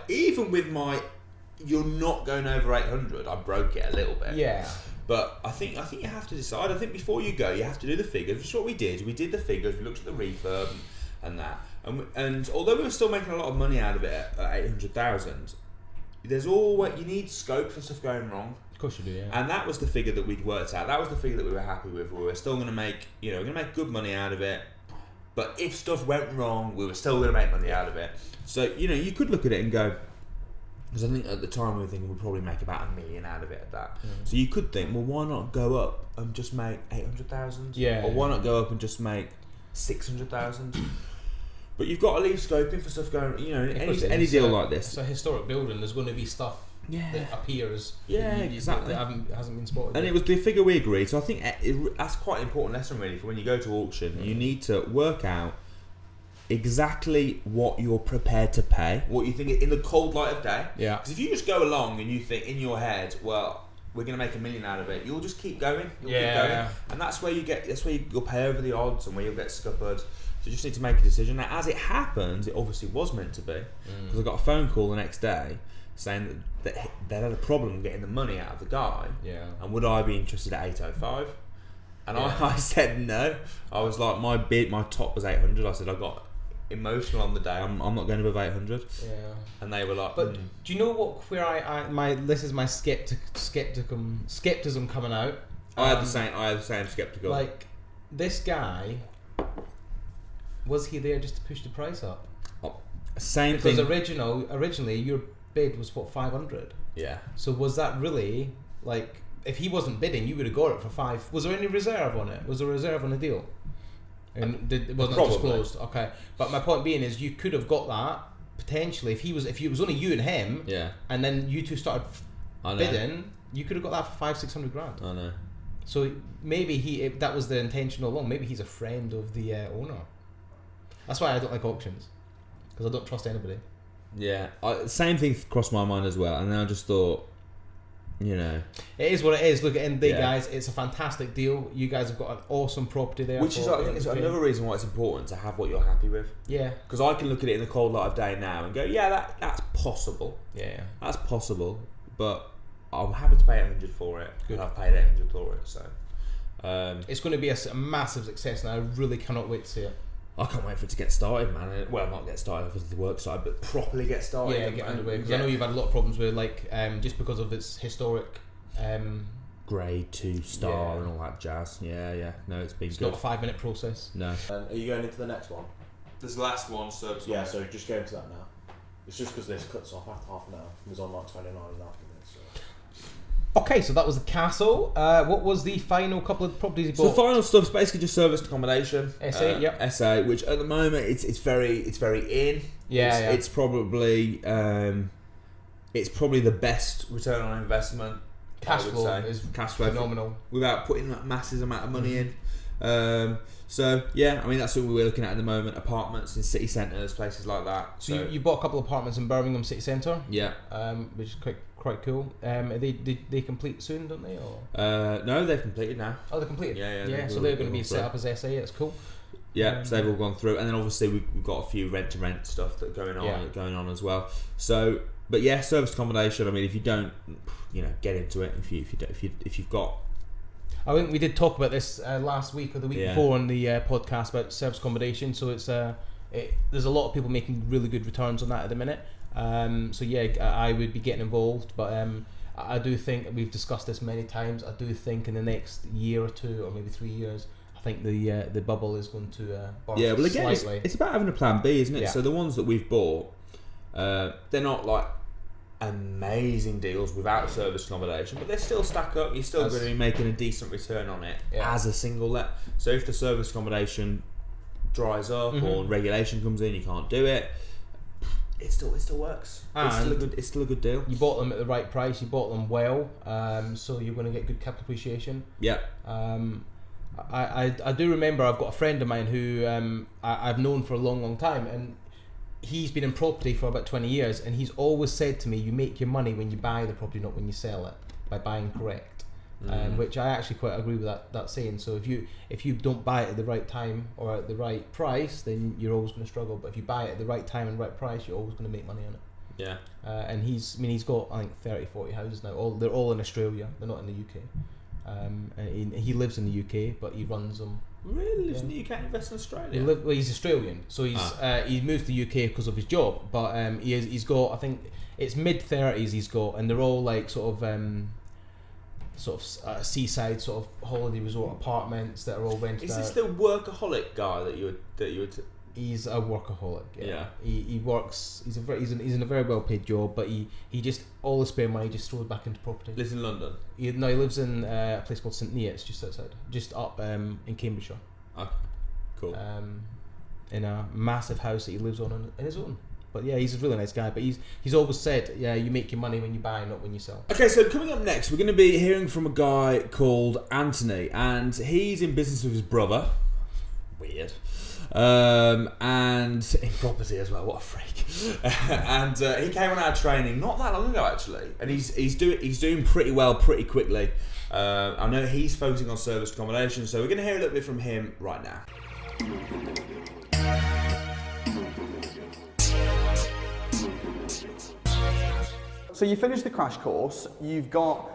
even with my, you're not going over 800, I broke it a little bit. Yeah. But I think you have to decide. I think before you go, you have to do the figures, which is what we did. We did the figures, we looked at the refurb and that. And although we were still making a lot of money out of it at 800,000, there's always, you need scope for stuff going wrong. Of course you do, yeah. And that was the figure that we'd worked out. That was the figure that we were happy with. We were still going to make, we're going to make good money out of it. But if stuff went wrong, we were still going to make money out of it. So, you could look at it and go, because I think at the time we were thinking we'd probably make about $1 million out of it at that. So you could think, well, why not go up and just make 800,000? Yeah. Or why not go up and just make 600,000? But you've got to leave scoping for stuff going, any deal like this. It's a historic building, there's going to be stuff that appears exactly. that hasn't been spotted. And it was the figure we agreed, so I think that's quite an important lesson really for when you go to auction. You need to work out exactly what you're prepared to pay, what you think in the cold light of day. Yeah. Because if you just go along and you think in your head, well, we're going to make $1 million out of it, you'll just keep going. Keep going. And that's where you'll pay over the odds and where you'll get scuppered. So you just need to make a decision. Now, as it happens, it obviously was meant to be, because I got a phone call the next day saying that they had a problem getting the money out of the guy. Yeah. And would I be interested at 805? And I said no. I was like, my top was 800. I said I got emotional on the day. I'm not going above 800. Yeah. And they were like, but do you know what? Where this is my skepticism coming out. I had the same skeptical. Like, this guy, was he there just to push the price up? Same because thing. Originally your bid was what, 500. Yeah. So was that really, like, if he wasn't bidding, you would have got it for 5. Was there any reserve on it? Was there a reserve on the deal? And it wasn't disclosed. Okay, but my point being is, you could have got that potentially if it was only you and him. Yeah. And then you two started bidding, you could have got that for 500-600 grand. I know. So maybe that was the intention all along. Maybe he's a friend of the owner. That's why I don't like auctions, because I don't trust anybody. Yeah, same thing crossed my mind as well, and then I just thought, you know, it is what it is. Look, at the end of the day, guys, it's a fantastic deal. You guys have got an awesome property there. Which is, I think, it's another reason why it's important to have what you're happy with. Yeah. Because I can look at it in the cold light of day now and go, yeah, that's possible. Yeah. That's possible, but I'm happy to pay 800 for it. Good. And I've paid 800 for it, so. It's going to be a massive success, and I really cannot wait to see it. I can't wait for it to get started, man. Well, not get started off the work side, but properly get started. Yeah, get underway. Because I know you've had a lot of problems with, like, just because of its historic grade 2 star and all that jazz. Yeah. No, it's been good. It's not a 5-minute process. No. Are you going into the next one? This last one, service. Yeah, so just go into that now. It's just because this cuts off after half an hour. It was on like 29 and a half minutes. So. Okay, so that was the castle. What was the final couple of properties you bought? So the final stuff's basically just serviced accommodation. SA, SA, which at the moment it's very in. Yeah, It's probably the best return on investment. Cash flow is cash flow phenomenal without putting that massive amount of money in. So yeah, I mean that's what we're looking at the moment. Apartments in city centres, places like that. So you bought a couple of apartments in Birmingham city centre. Yeah. Which is quite cool. They complete soon, don't they? Or? No, they've completed now. Oh, they're completed. Yeah. So they're going to be set up as SA. That's cool. Yeah, so they've all gone through, and then obviously we've got a few rent-to-rent stuff that going on as well. So, but yeah, service accommodation. I mean, if you don't, get into it. If you've got. I think we did talk about this last week or the week before on the podcast about service accommodation. So it's there's a lot of people making really good returns on that at the minute. So yeah, I would be getting involved, but I do think, we've discussed this many times, I do think in the next year or 2 or maybe 3 years, I think the bubble is going to burst. Yeah, well again, slightly. it's about having a plan B, isn't it? Yeah. So the ones that we've bought, they're not like amazing deals without service accommodation, but they still stack up. You're still going to be making a decent return on it as a single let. So if the service accommodation dries up or regulation comes in, you can't do it. It still works. It's still a good deal. You bought them at the right price. You bought them well, so you're going to get good capital appreciation. Yeah. I do remember, I've got a friend of mine who I've known for a long time, and he's been in property for about 20 years, and he's always said to me, you make your money when you buy the property, not when you sell it, by buying correct. Which I actually quite agree with that saying. So if you don't buy it at the right time or at the right price, then you're always going to struggle. But if you buy it at the right time and right price, you're always going to make money on it. Yeah. And he's got, I think, 30-40 houses now. They're all in Australia. They're not in the UK. And he lives in the UK, but he runs them. Really? Lives in the UK and invests in Australia? Well, he's Australian, so he's moved to the UK because of his job. But he's got, I think it's mid-30s he's got, and they're all like sort of seaside sort of holiday resort apartments that are all rented out. Is this the workaholic guy that you would? He's a workaholic. Yeah. He works. He's in a very well paid job, but he just, all his spare money just throws back into property. Lives in London. He lives in a place called St Neots, just outside, just up in Cambridgeshire. Okay. Cool. In a massive house that he lives on his own. But yeah, he's a really nice guy. But he's always said, yeah, you make your money when you buy, not when you sell. Okay, so coming up next, we're going to be hearing from a guy called Anthony, and he's in business with his brother. Weird. And in property as well. What a freak! And he came on our training not that long ago, actually, and he's doing pretty well pretty quickly. I know he's focusing on service accommodation, so we're going to hear a little bit from him right now. So you finished the crash course, you've got,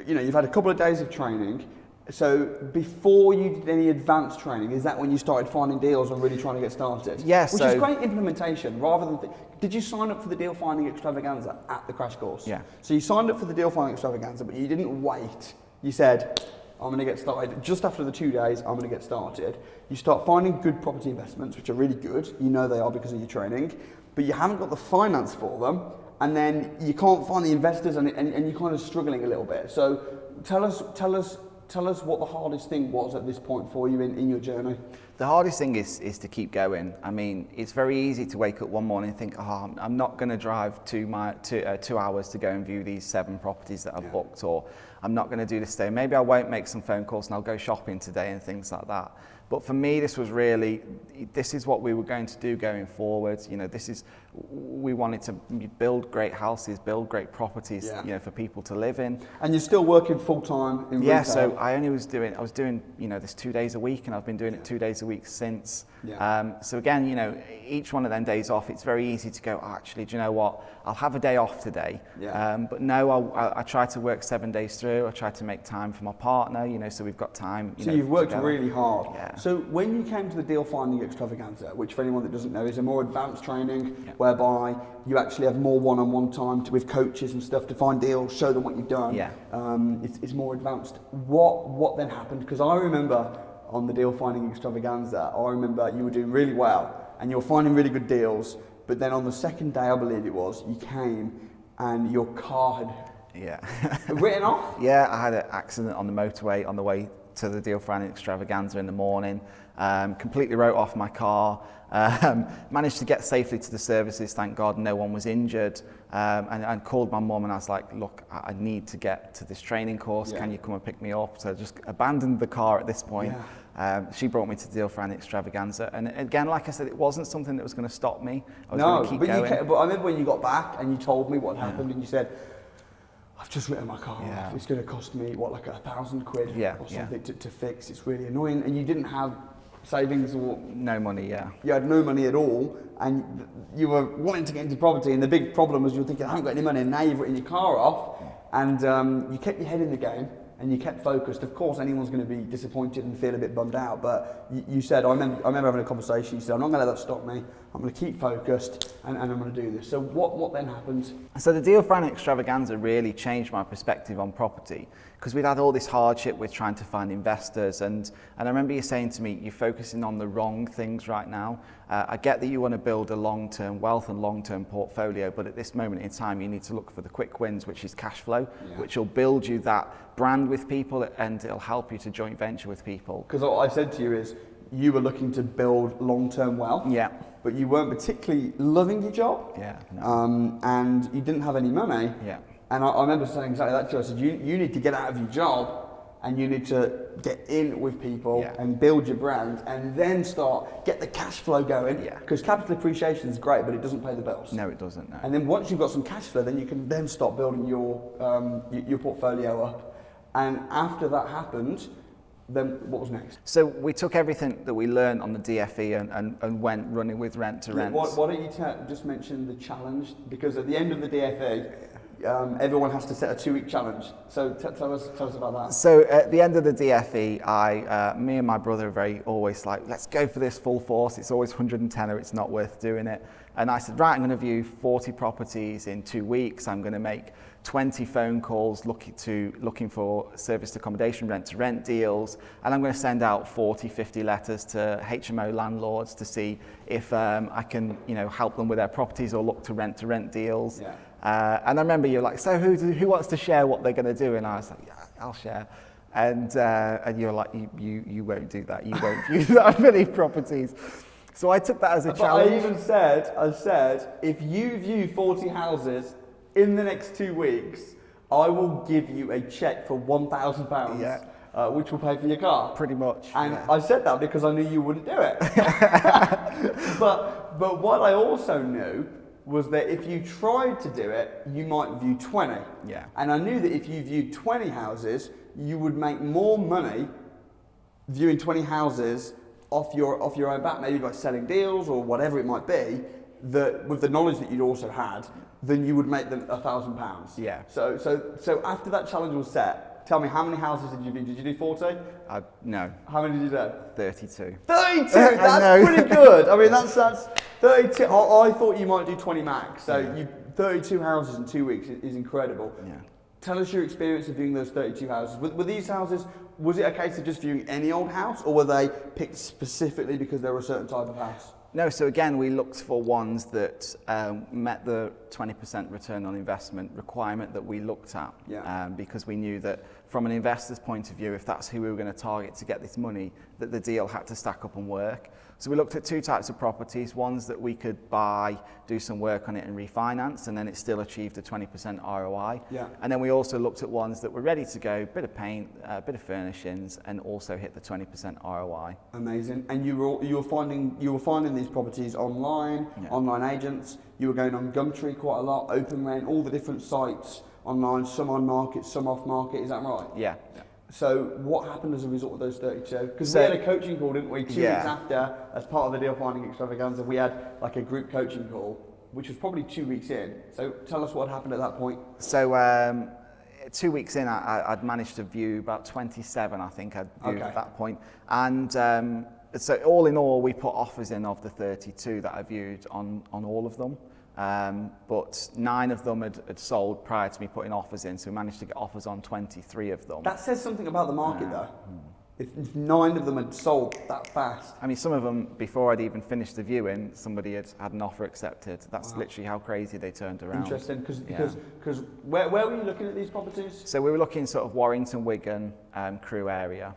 you've had a couple of days of training. So before you did any advanced training, is that when you started finding deals and really trying to get started? Yes. Which is great implementation, rather than... Did you sign up for the deal finding extravaganza at the crash course? Yeah. So you signed up for the deal finding extravaganza, but you didn't wait. You said, I'm going to get started. Just after the 2 days, I'm going to get started. You start finding good property investments, which are really good. You know they are because of your training, but you haven't got the finance for them. And then you can't find the investors and you're kind of struggling a little bit. So tell us what the hardest thing was at this point for you in your journey. The hardest thing is to keep going. I mean, it's very easy to wake up one morning and think, I'm not going to drive 2 hours to go and view these 7 properties that I've booked, or I'm not going to do this today. Maybe I won't make some phone calls and I'll go shopping today and things like that. But for me, this is what we were going to do going forward. We wanted to build great houses, build great properties, for people to live in. And you're still working full time in retail? Yeah, so I was doing, this 2 days a week, and I've been doing it 2 days a week since. Yeah. So again, each one of them days off, it's very easy to go, actually, do you know what? I'll have a day off today. Yeah. But no, I try to work 7 days through. I try to make time for my partner, so we've got time. So you've worked really hard. Yeah. So when you came to the deal finding extravaganza, which for anyone that doesn't know is a more advanced training whereby you actually have more one-on-one time with coaches and stuff to find deals, show them what you've done. Yeah. It's more advanced. What then happened? Because I remember on the deal finding extravaganza, I remember you were doing really well and you were finding really good deals, but then on the second day, I believe it was, you came and your car had written off? Yeah, I had an accident on the motorway on the way to the deal finding extravaganza in the morning. Completely wrote off my car. Managed to get safely to the services, thank God, no one was injured. And called my mum and I was like, look, I need to get to this training course. Can you come and pick me up? So I just abandoned the car at this point. She brought me to the deal finding extravaganza. And again, like I said, it wasn't something that was going to stop me. I was going to keep going. But I remember when you got back and you told me what happened and you said, I've just written my car off. It's going to cost me, like £1,000 or something to fix. It's really annoying. And you didn't have savings or... No money, You had no money at all. And you were wanting to get into property. And the big problem was you were thinking, I haven't got any money. And now you've written your car off. And you kept your head in the game. And you kept focused. Of course, anyone's going to be disappointed and feel a bit bummed out. But you said, I remember having a conversation. You said, I'm not going to let that stop me. I'm going to keep focused and I'm going to do this. So what then happened? So the deal finding extravaganza really changed my perspective on property, because we'd had all this hardship with trying to find investors. And I remember you saying to me, you're focusing on the wrong things right now. I get that you want to build a long-term wealth and long-term portfolio, but at this moment in time, you need to look for the quick wins, which is cash flow, which will build you that brand with people and it'll help you to joint venture with people. Because what I said to you is, you were looking to build long-term wealth. Yeah. But you weren't particularly loving your job. Yeah. No. And you didn't have any money. Yeah. And I remember saying exactly that to you. I said, you need to get out of your job and you need to get in with people and build your brand and then get the cash flow going. Yeah. Because capital appreciation is great, but it doesn't pay the bills. No, it doesn't. No. And then once you've got some cash flow, then you can then start building your portfolio up. And after that happened, then what was next? So we took everything that we learned on the DFE and went running with rent to rent. Why don't you just mention the challenge? Because at the end of the DFE, everyone has to set a 2-week challenge. So tell us about that. So at the end of the DFE, me and my brother are always like, let's go for this full force. It's always 110 or it's not worth doing it. And I said, right, I'm going to view 40 properties in 2 weeks. I'm going to make 20 phone calls looking for serviced accommodation, rent-to-rent deals, and I'm going to send out 40, 50 letters to HMO landlords to see if I can, help them with their properties or look to rent-to-rent deals. Yeah. And I remember you're like, so who wants to share what they're going to do? And I was like, yeah, I'll share. And you're like, you won't do that. You won't view that many properties. So I took that as a challenge. I even said, if you view 40 houses in the next 2 weeks, I will give you a cheque for £1,000, which will pay for your car. Pretty much. And I said that because I knew you wouldn't do it. but what I also knew was that if you tried to do it, you might view 20. Yeah. And I knew that if you viewed 20 houses, you would make more money viewing 20 houses off your own back, maybe by selling deals or whatever it might be, that with the knowledge that you'd also had, then you would make them £1,000. Yeah. So after that challenge was set, tell me, how many houses did you do? Did you do 40? No. How many did you do? 32. 32! That's pretty good. I mean, that's 32. I thought you might do 20 max. So 32 houses in 2 weeks is incredible. Yeah. Tell us your experience of viewing those 32 houses. Were these houses, was it a case of just viewing any old house, or were they picked specifically because they were a certain type of house? No, so again, we looked for ones that met the 20% return on investment requirement that we looked at. Because we knew that from an investor's point of view, if that's who we were going to target to get this money, that the deal had to stack up and work. So we looked at two types of properties, ones that we could buy, do some work on it and refinance, and then it still achieved a 20% ROI. And then we also looked at ones that were ready to go, bit of paint, bit of furnishings, and also hit the 20% ROI. Amazing. And you were finding these properties online, online agents. You were going on Gumtree quite a lot, Open Rent, all the different sites online, some on market, some off market. Is that right? Yeah. So what happened as a result of those 32? Because we had a coaching call, didn't we? 2 weeks after, as part of the deal finding extravaganza, we had like a group coaching call, which was probably 2 weeks in. So tell us what happened at that point. So 2 weeks in, I'd managed to view about 27, I think I'd viewed at that point. And so all in all, we put offers in of the 32 that I viewed on all of them. But 9 of them had sold prior to me putting offers in, so we managed to get offers on 23 of them. That says something about the market though. If 9 of them had sold that fast. I mean, some of them, before I'd even finished the viewing, somebody had an offer accepted. That's literally how crazy they turned around. Interesting, because where were you looking at these properties? So we were looking sort of Warrington, Wigan, Crewe area.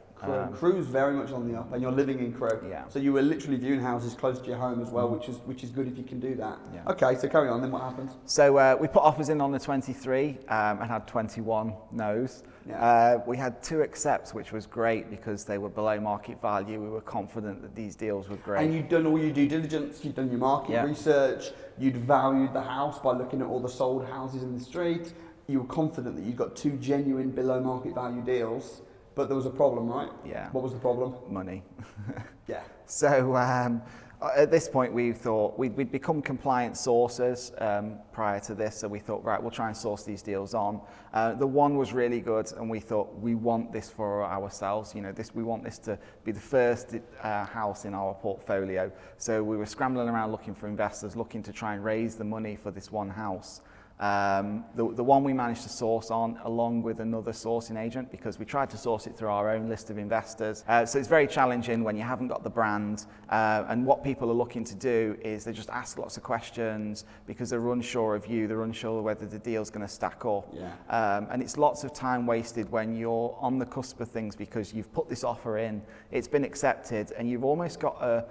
Crewe's very much on the up, and you're living in Crewe. Yeah. So you were literally viewing houses close to your home as well, which is good if you can do that. Okay, so carry on. Then what happened? So we put offers in on the 23 and had 21 no's. We had 2 accepts, which was great because they were below market value. We were confident that these deals were great. And you'd done all your due diligence. You'd done your market research. You'd valued the house by looking at all the sold houses in the street. You were confident that you'd got 2 genuine below market value deals. But there was a problem, right? Yeah. What was the problem? Money. So at this point, we thought we'd become compliant sources prior to this, so we thought, right, we'll try and source these deals on. The one was really good, and we thought we want this for ourselves. You know, we want this to be the first house in our portfolio. So we were scrambling around looking for investors, looking to try and raise the money for this one house. The one we managed to source on along with another sourcing agent, because we tried to source it through our own list of investors. So it's very challenging when you haven't got the brand, and what people are looking to do is they just ask lots of questions because they're unsure of you, they're unsure whether the deal's going to stack up. And it's lots of time wasted when you're on the cusp of things because you've put this offer in, it's been accepted, and you've almost got a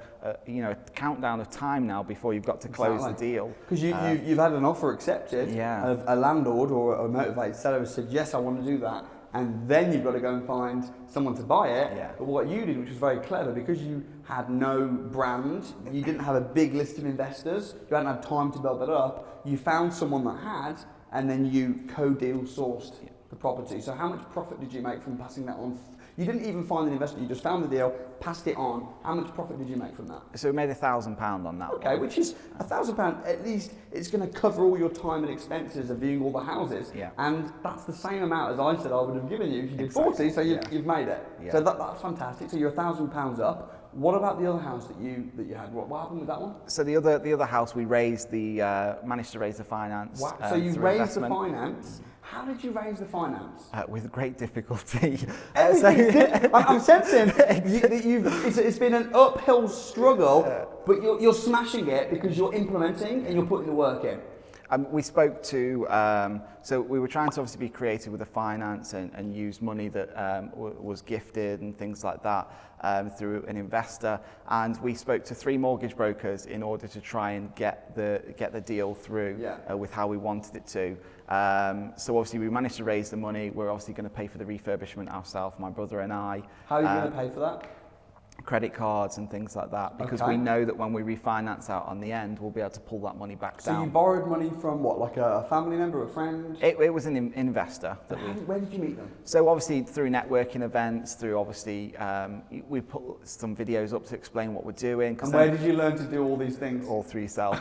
countdown of time now before you've got to close the deal. Because you've had an offer accepted. Of a landlord or a motivated seller who said, yes, I want to do that. And then you've got to go and find someone to buy it. But what you did, which was very clever, because you had no brand, you didn't have a big list of investors, you hadn't had time to build that up, you found someone that had, and then you co-deal sourced the property. So how much profit did you make from passing that on? You didn't even find an investor, you just found the deal, passed it on. How much profit did you make from that? So we made £1,000 on that. Okay, which is £1,000, at least it's going to cover all your time and expenses of viewing all the houses. And that's the same amount as I said I would have given you if you did 40, so you've made it. So that's fantastic. So you're £1,000 up. What about the other house that you had? What happened with that one? So the other house we managed to raise the finance. Wow. So you raised the finance. How did you raise the finance? With great difficulty. I'm sensing it's been an uphill struggle, but you're smashing it because you're implementing and you're putting the work in. We spoke to, so we were trying to obviously be creative with the finance and use money that was gifted and things like that through an investor. And we spoke to 3 mortgage brokers in order to try and get the deal through with how we wanted it to. So obviously we managed to raise the money. We're obviously going to pay for the refurbishment ourselves, my brother and I. How are you going to pay for that? credit cards and things like that, because we know that when we refinance out on the end, we'll be able to pull that money back down. So you borrowed money from what, like a family member, a friend? It was an investor that Where did you meet them? So obviously through networking events, through obviously we put some videos up to explain what we're doing. And where did you learn to do all these things? All through yourself.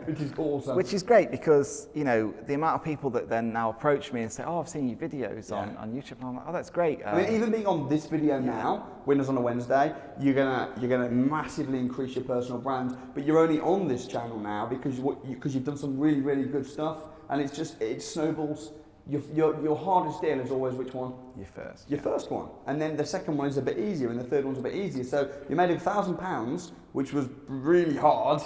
Which is awesome. Which is great, because you know the amount of people that then now approach me and say, "Oh, I've seen your videos on YouTube." And I'm like, "Oh, that's great." I mean, even being on this video now, Winners on a Wednesday, you're gonna massively increase your personal brand. But you're only on this channel now because you've done some really, really good stuff, and it snowballs. Your hardest deal is always which one? Your first one, and then the second one is a bit easier, and the third one's a bit easier. So you made £1,000, which was really hard,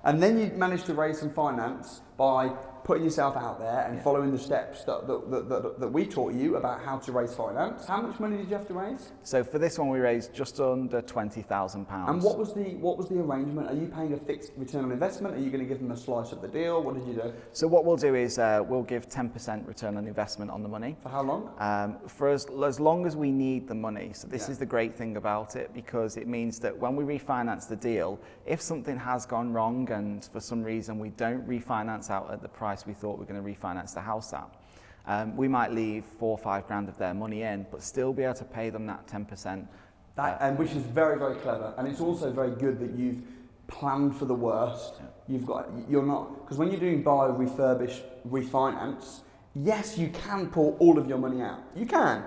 and then you managed to raise some finance by putting yourself out there and following the steps that we taught you about how to raise finance. How much money did you have to raise? So for this one, we raised just under £20,000. And what was the arrangement? Are you paying a fixed return on investment? Are you going to give them a slice of the deal? What did you do? So what we'll do is we'll give 10% return on investment on the money. For how long? For as long as we need the money. So this is the great thing about it, because it means that when we refinance the deal, if something has gone wrong and for some reason we don't refinance out at the price we thought we were going to refinance the house at, we might leave 4 or 5 grand of their money in, but still be able to pay them that 10%. And which is very, very clever. And it's also very good that you've planned for the worst. You're not, because when you're doing buy, refurbish, refinance, yes, you can pull all of your money out. You can,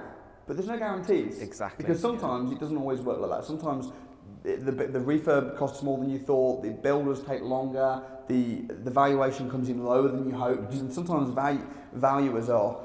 but there's no guarantees. Exactly. Because sometimes it doesn't always work like that. Sometimes the refurb costs more than you thought, the builders take longer, the valuation comes in lower than you hoped, and sometimes valuers are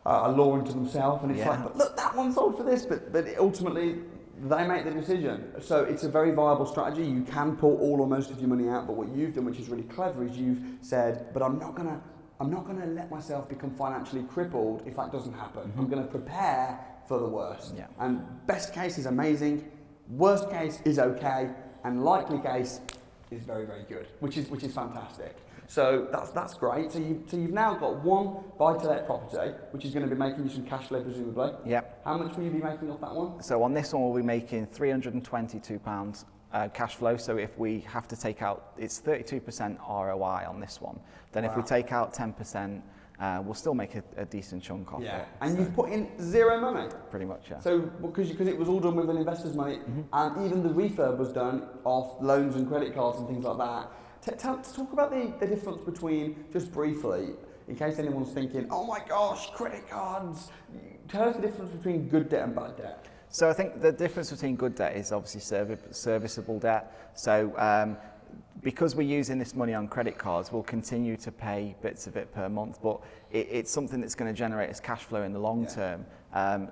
lawyering to themselves, and it's like, but look, that one sold for this, but ultimately they make the decision. So it's a very viable strategy. You can pull all or most of your money out, but what you've done, which is really clever, is you've said, but I'm not gonna let myself become financially crippled if that doesn't happen. I'm gonna prepare for the worst. And best case is amazing, worst case is okay, and likely case is very, very good, which is fantastic. So that's great. So you've now got one buy-to-let property, which is going to be making you some cash flow presumably. Yep. How much will you be making off that one? So on this one, we'll be making £322 cash flow. So if we have to take out, it's 32% ROI on this one. Then if we take out 10%, we'll still make a decent chunk off it. And you've put in zero money? Pretty much, yeah. So, because it was all done with an investor's money, and even the refurb was done off loans and credit cards and things like that. Talk about the difference between, just briefly, in case anyone's thinking, oh my gosh, credit cards. Tell us the difference between good debt and bad debt. So I think the difference between good debt is obviously serviceable debt. So because we're using this money on credit cards, we'll continue to pay bits of it per month, but it's something that's going to generate us cash flow in the long term. By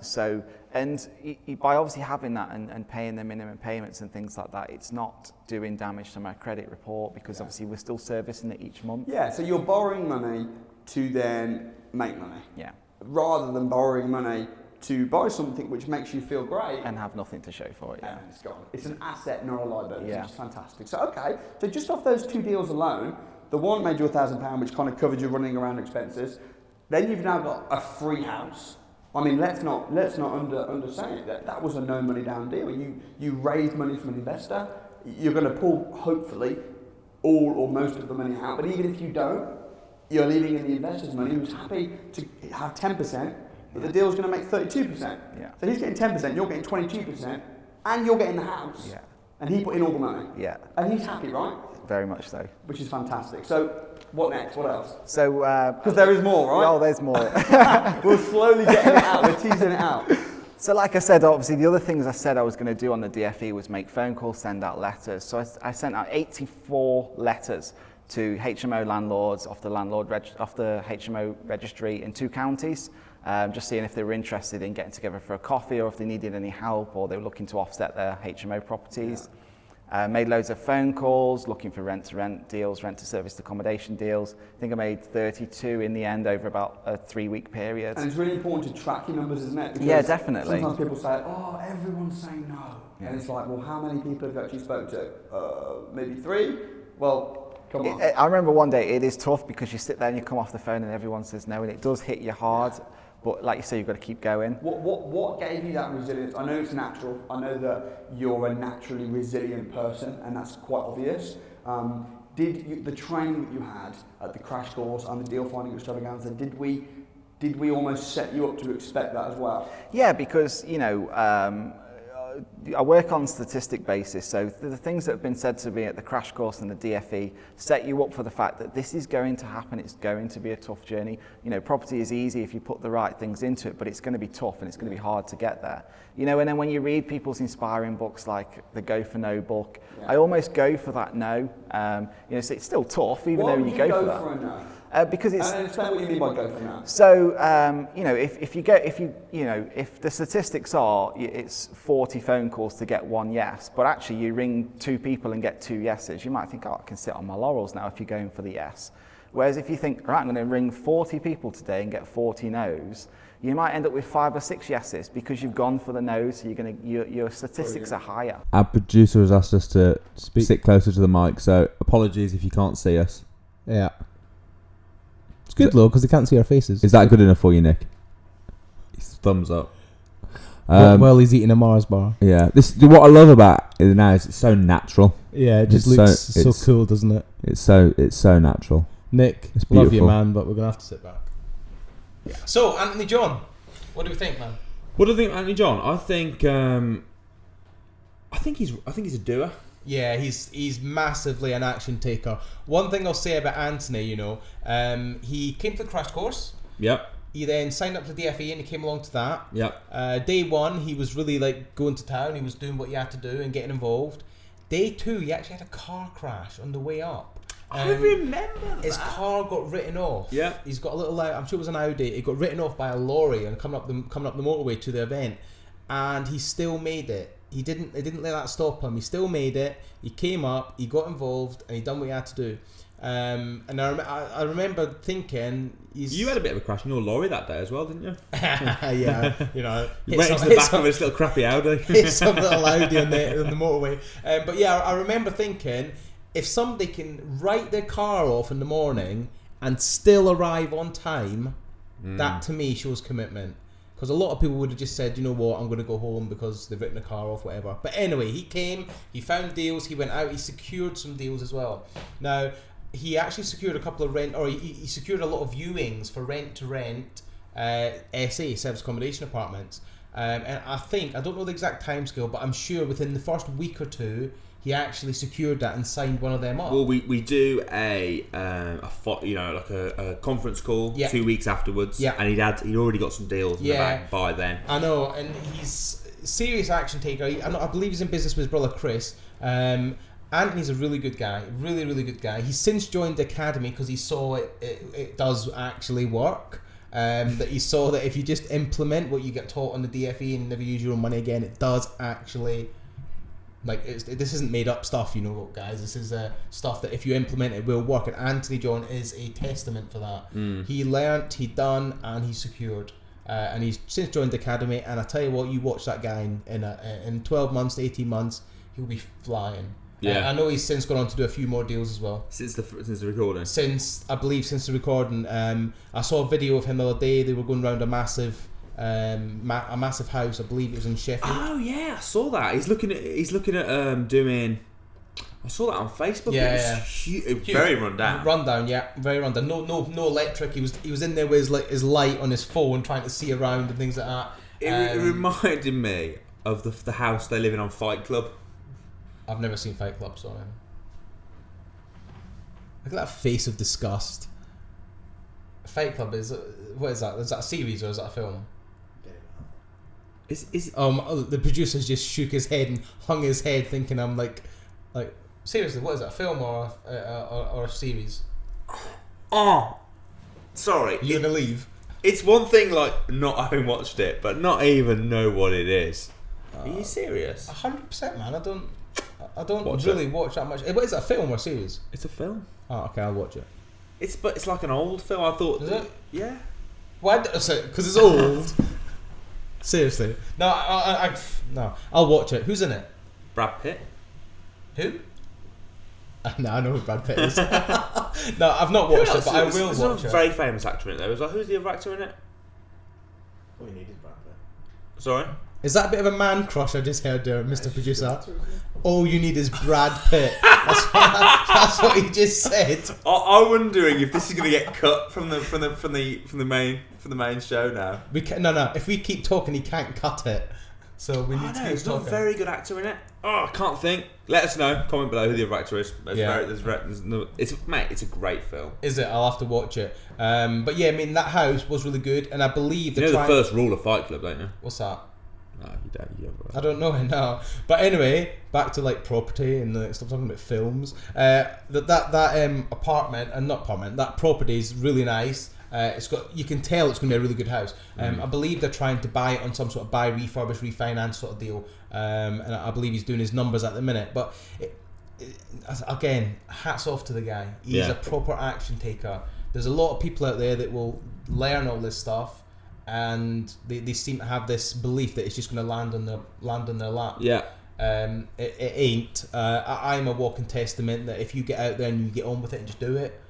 obviously having that and paying the minimum payments and things like that, it's not doing damage to my credit report, because obviously we're still servicing it each month. Yeah, so you're borrowing money to then make money. Yeah. Rather than borrowing money to buy something which makes you feel great and have nothing to show for it. And it's gone. It's an asset, not a liability. Yeah. Which is fantastic. So so just off those 2 deals alone, the one made you £1,000, which kind of covered your running around expenses. Then you've now got a free house. I mean, let's not undersay it. That was a no money down deal. You raised money from an investor. You're going to pull hopefully all or most of the money out. But even if you don't, you're leaving in the investor's money, who's happy to have 10%. But the deal's going to make 32%. Yeah. So he's getting 10%, you're getting 22%, and you're getting the house. Yeah. And he put in all the money. Yeah. And he's happy, right? Very much so. Which is fantastic. So what next? What else? So because there is more, right? Oh, there's more. We're slowly getting it out. We're teasing it out. So like I said, obviously the other things I said I was going to do on the DFE was make phone calls, send out letters. So I sent out 84 letters to HMO landlords off the HMO registry in 2 counties. Just seeing if they were interested in getting together for a coffee, or if they needed any help, or they were looking to offset their HMO properties. Made loads of phone calls, looking for rent-to-rent deals, rent-to-serviced accommodation deals. I think I made 32 in the end over about a 3-week period. And it's really important to track your numbers, isn't it? Because yeah, definitely. Sometimes people say, oh, everyone's saying no. Yeah. And it's like, well, how many people have you actually spoke to? Maybe 3? Well, come on. I remember one day, it is tough because you sit there and you come off the phone and everyone says no, and it does hit you hard. But like you say, you've got to keep going. What gave you that resilience? I know it's natural. I know that you're a naturally resilient person, and that's quite obvious. The training that you had at the crash course and the deal finding extravaganza, did we almost set you up to expect that as well? Yeah, because I work on statistic basis, so the things that have been said to me at the crash course and the DFE set you up for the fact that this is going to happen. It's going to be a tough journey. Property is easy if you put the right things into it, but it's going to be tough and it's going to be hard to get there. And then when you read people's inspiring books like the Go for No book, I almost go for that no. So it's still tough, even though you go for that. For a no? Because it's. And explain what you mean by go for no. So if the statistics are it's 40 phone calls to get one yes, but actually you ring 2 people and get 2 yeses, you might think, I can sit on my laurels now if you're going for the yes. Whereas if you think, right, I'm going to ring 40 people today and get 40 no's, you might end up with 5 or 6 yeses because you've gone for the no's. So your statistics are higher. Our producer has asked us to sit closer to the mic, so apologies if you can't see us. Yeah. It's good though, because they can't see our faces. Is that good enough for you, Nick? Thumbs up. Well, he's eating a Mars bar. Yeah. What I love about it now is it's so natural. Yeah, it just looks so cool, doesn't it? It's so natural. Nick, it's love you, man, but we're gonna have to sit back. Yeah. So, Anthony John, what do we think, man? What do I think, Anthony John? I think he's a doer. Yeah, he's massively an action taker. One thing I'll say about Anthony, he came to the crash course. Yep. He then signed up to the DFE and he came along to that. Yep. Day 1, he was really going to town. He was doing what he had to do and getting involved. Day 2, he actually had a car crash on the way up. I remember that. His car got written off. Yeah. He's got a little, I'm sure it was an Audi. It got written off by a lorry and coming up the motorway to the event, and he still made it. It didn't let that stop him. He still made it. He came up. He got involved, and he done what he had to do. And I remember thinking, you had a bit of a crash in your lorry that day as well, didn't you? Yeah, you went into the back of this little crappy Audi. Hit some little Audi on the motorway. But yeah, I remember thinking, if somebody can write their car off in the morning and still arrive on time, that to me shows commitment. Because a lot of people would have just said, you know what, I'm going to go home because they've written the car off, whatever. But anyway, he came, he found deals, he went out, he secured some deals as well. Now, he actually secured a couple of he secured a lot of viewings for rent-to-rent SA, service accommodation apartments. And I don't know the exact timescale, but I'm sure within the first week or 2, he actually secured that and signed one of them up. Well, we do a conference call 2 weeks afterwards. Yeah. And he'd already got some deals in the bag by then. I know, and he's a serious action taker. I believe he's in business with his brother Chris. Anthony's a really good guy, really, really good guy. He's since joined the academy because he saw it does actually work. That he saw that if you just implement what you get taught on the DFE and never use your own money again, it does actually. This isn't made up stuff, guys. This is stuff that if you implement it will work, and Anthony John is a testament for that. He learnt, he done, and he secured, and he's since joined the academy. And I tell you what, you watch that guy in 12 months to 18 months, he'll be flying. Yeah, I know he's since gone on to do a few more deals as well. Since the recording. Since the recording, I saw a video of him the other day. They were going around a massive house. I believe it was in Sheffield. Oh yeah, I saw that. He's looking at doing. I saw that on Facebook. Yeah, it was huge. Very rundown. Very rundown. No electric. He was in there with his light on his phone, trying to see around and things like that. It reminded me of the house they live in on Fight Club. I've never seen Fight Club, sorry. Look at that face of disgust. Fight Club what is that? Is that a series or is that a film? The producers just shook his head and hung his head, thinking I'm like seriously, what is that? A film or a series? Oh, sorry. You're gonna leave. It's one thing not having watched it, but not even know what it is. Are you serious? 100%, man. I don't watch that much. What is that? A film or a series? It's a film. Oh, okay, I'll watch it. It's like an old film. I thought. Is it? Yeah. Why? Because it's old. Seriously. No, I'll watch it. Who's in it? Brad Pitt. Who? No, I know who Brad Pitt is. No, I've not watched it, but I will watch it. There's a very famous actor in it though. Who's the other actor in it? Sorry? Is that a bit of a man crush I just heard there, Mr. Producer? All you need is Brad Pitt. That's what he just said. I'm wondering if this is going to get cut from the main show now. No. If we keep talking, he can't cut it. So we need to keep he's not talking. a very good actor in it. Oh, I can't think. Let us know. Comment below who the other actor is. It's a great film. Is it? I'll have to watch it. But yeah, I mean that house was really good, and I believe you know the first rule of Fight Club, don't you? What's that? No, you don't. I don't know it now. But anyway, back to like property and stop talking about films. That apartment and not apartment, that property is really nice. It's got, you can tell it's going to be a really good house. I believe they're trying to buy it on some sort of buy, refurbish, refinance sort of deal. And I believe he's doing his numbers at the minute. But again, hats off to the guy. He's a proper action taker. There's a lot of people out there that will learn all this stuff, and they seem to have this belief that it's just going to land on their lap. Yeah. It ain't. I'm a walking testament that if you get out there and you get on with it and just do it,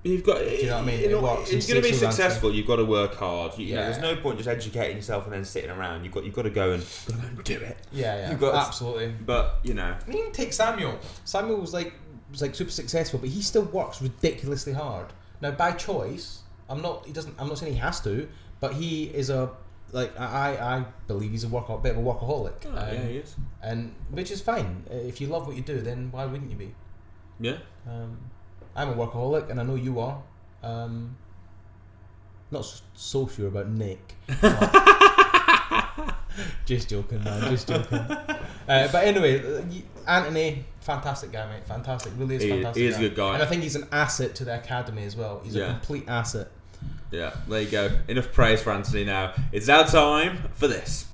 you've got. Do you know what I mean? It works. If you're going to be successful, you've got to work hard. You know, Yeah. there's no point just educating yourself and then sitting around. You've got to go and do it. Yeah. You've got absolutely. But you know, I mean, take Samuel. Samuel was like super successful, but he still works ridiculously hard. Now, by choice, I'm not saying he has to, but he is I believe he's a bit of a workaholic. Yeah, he is. And which is fine. If you love what you do, then why wouldn't you be? Yeah. I'm a workaholic, and I know you are. Not so sure about Nick. Just joking, man. Just joking. But anyway, Anthony, fantastic guy, mate. Fantastic, really is fantastic. He is a good guy, and I think he's an asset to the academy as well. He's a complete asset. Yeah, there you go. Enough praise for Anthony now. It's our time for this.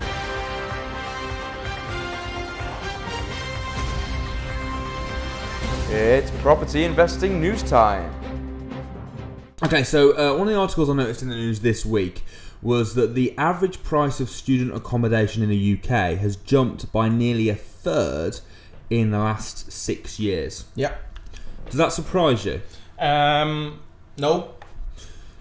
It's property investing news time. Okay, so one of the articles I noticed in the news this week was that the average price of student accommodation in the UK has jumped by nearly a third in the last 6 years. Yeah. Does that surprise you? No.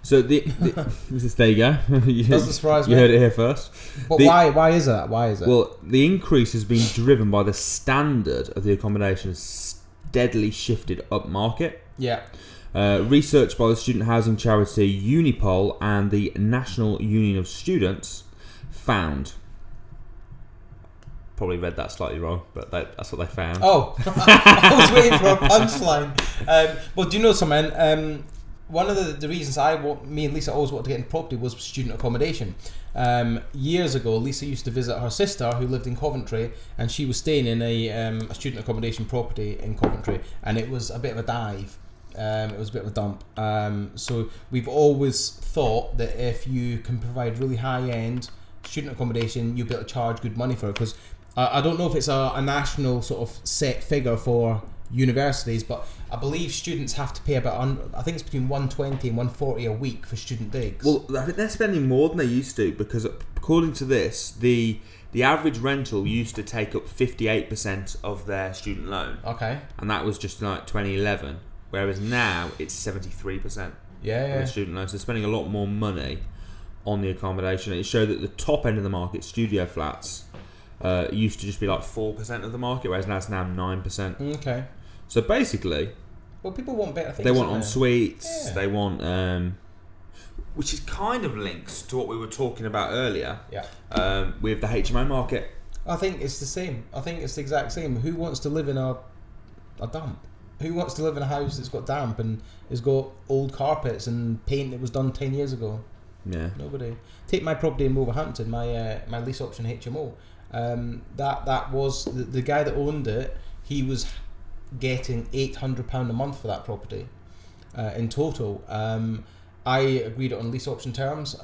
So there you go. Doesn't surprise me. You heard it here first. But why? Why is that? Why is it? Well, the increase has been driven by the standard of the accommodation has steadily shifted up market. Yeah. Research by the student housing charity Unipol and the National Union of Students found. Probably read that slightly wrong, but that's what they found. Oh, I was waiting for a punchline. Well, do you know something? One of the reasons me and Lisa always wanted to get into property was student accommodation. Years ago, Lisa used to visit her sister who lived in Coventry, and she was staying in a student accommodation property in Coventry, and it was a bit of a dive. It was a bit of a dump. So we've always thought that if you can provide really high-end student accommodation, you'll be able to charge good money for it. Because I don't know if it's a national sort of set figure for universities, but I believe students have to pay about, I think it's between 120 and 140 a week for student digs. Well, I think they're spending more than they used to, because according to this, the average rental used to take up 58% of their student loan. Okay. And that was just like 2011. Whereas now it's 73% of the student loans. They're spending a lot more money on the accommodation. It showed that the top end of the market, studio flats, used to just be like 4% of the market, whereas now it's 9%. Okay. So basically, well, people want better things. They want en suites. Yeah. They want, which is kind of links to what we were talking about earlier. Yeah. With the HMO market. I think it's the same. I think it's the exact same. Who wants to live in a dump? Who wants to live in a house that's got damp and has got old carpets and paint that was done 10 years ago? Yeah. Nobody. Take my property in Wolverhampton, my lease option HMO. That was the guy that owned it. He was getting £800 a month for that property in total. I agreed on lease option terms,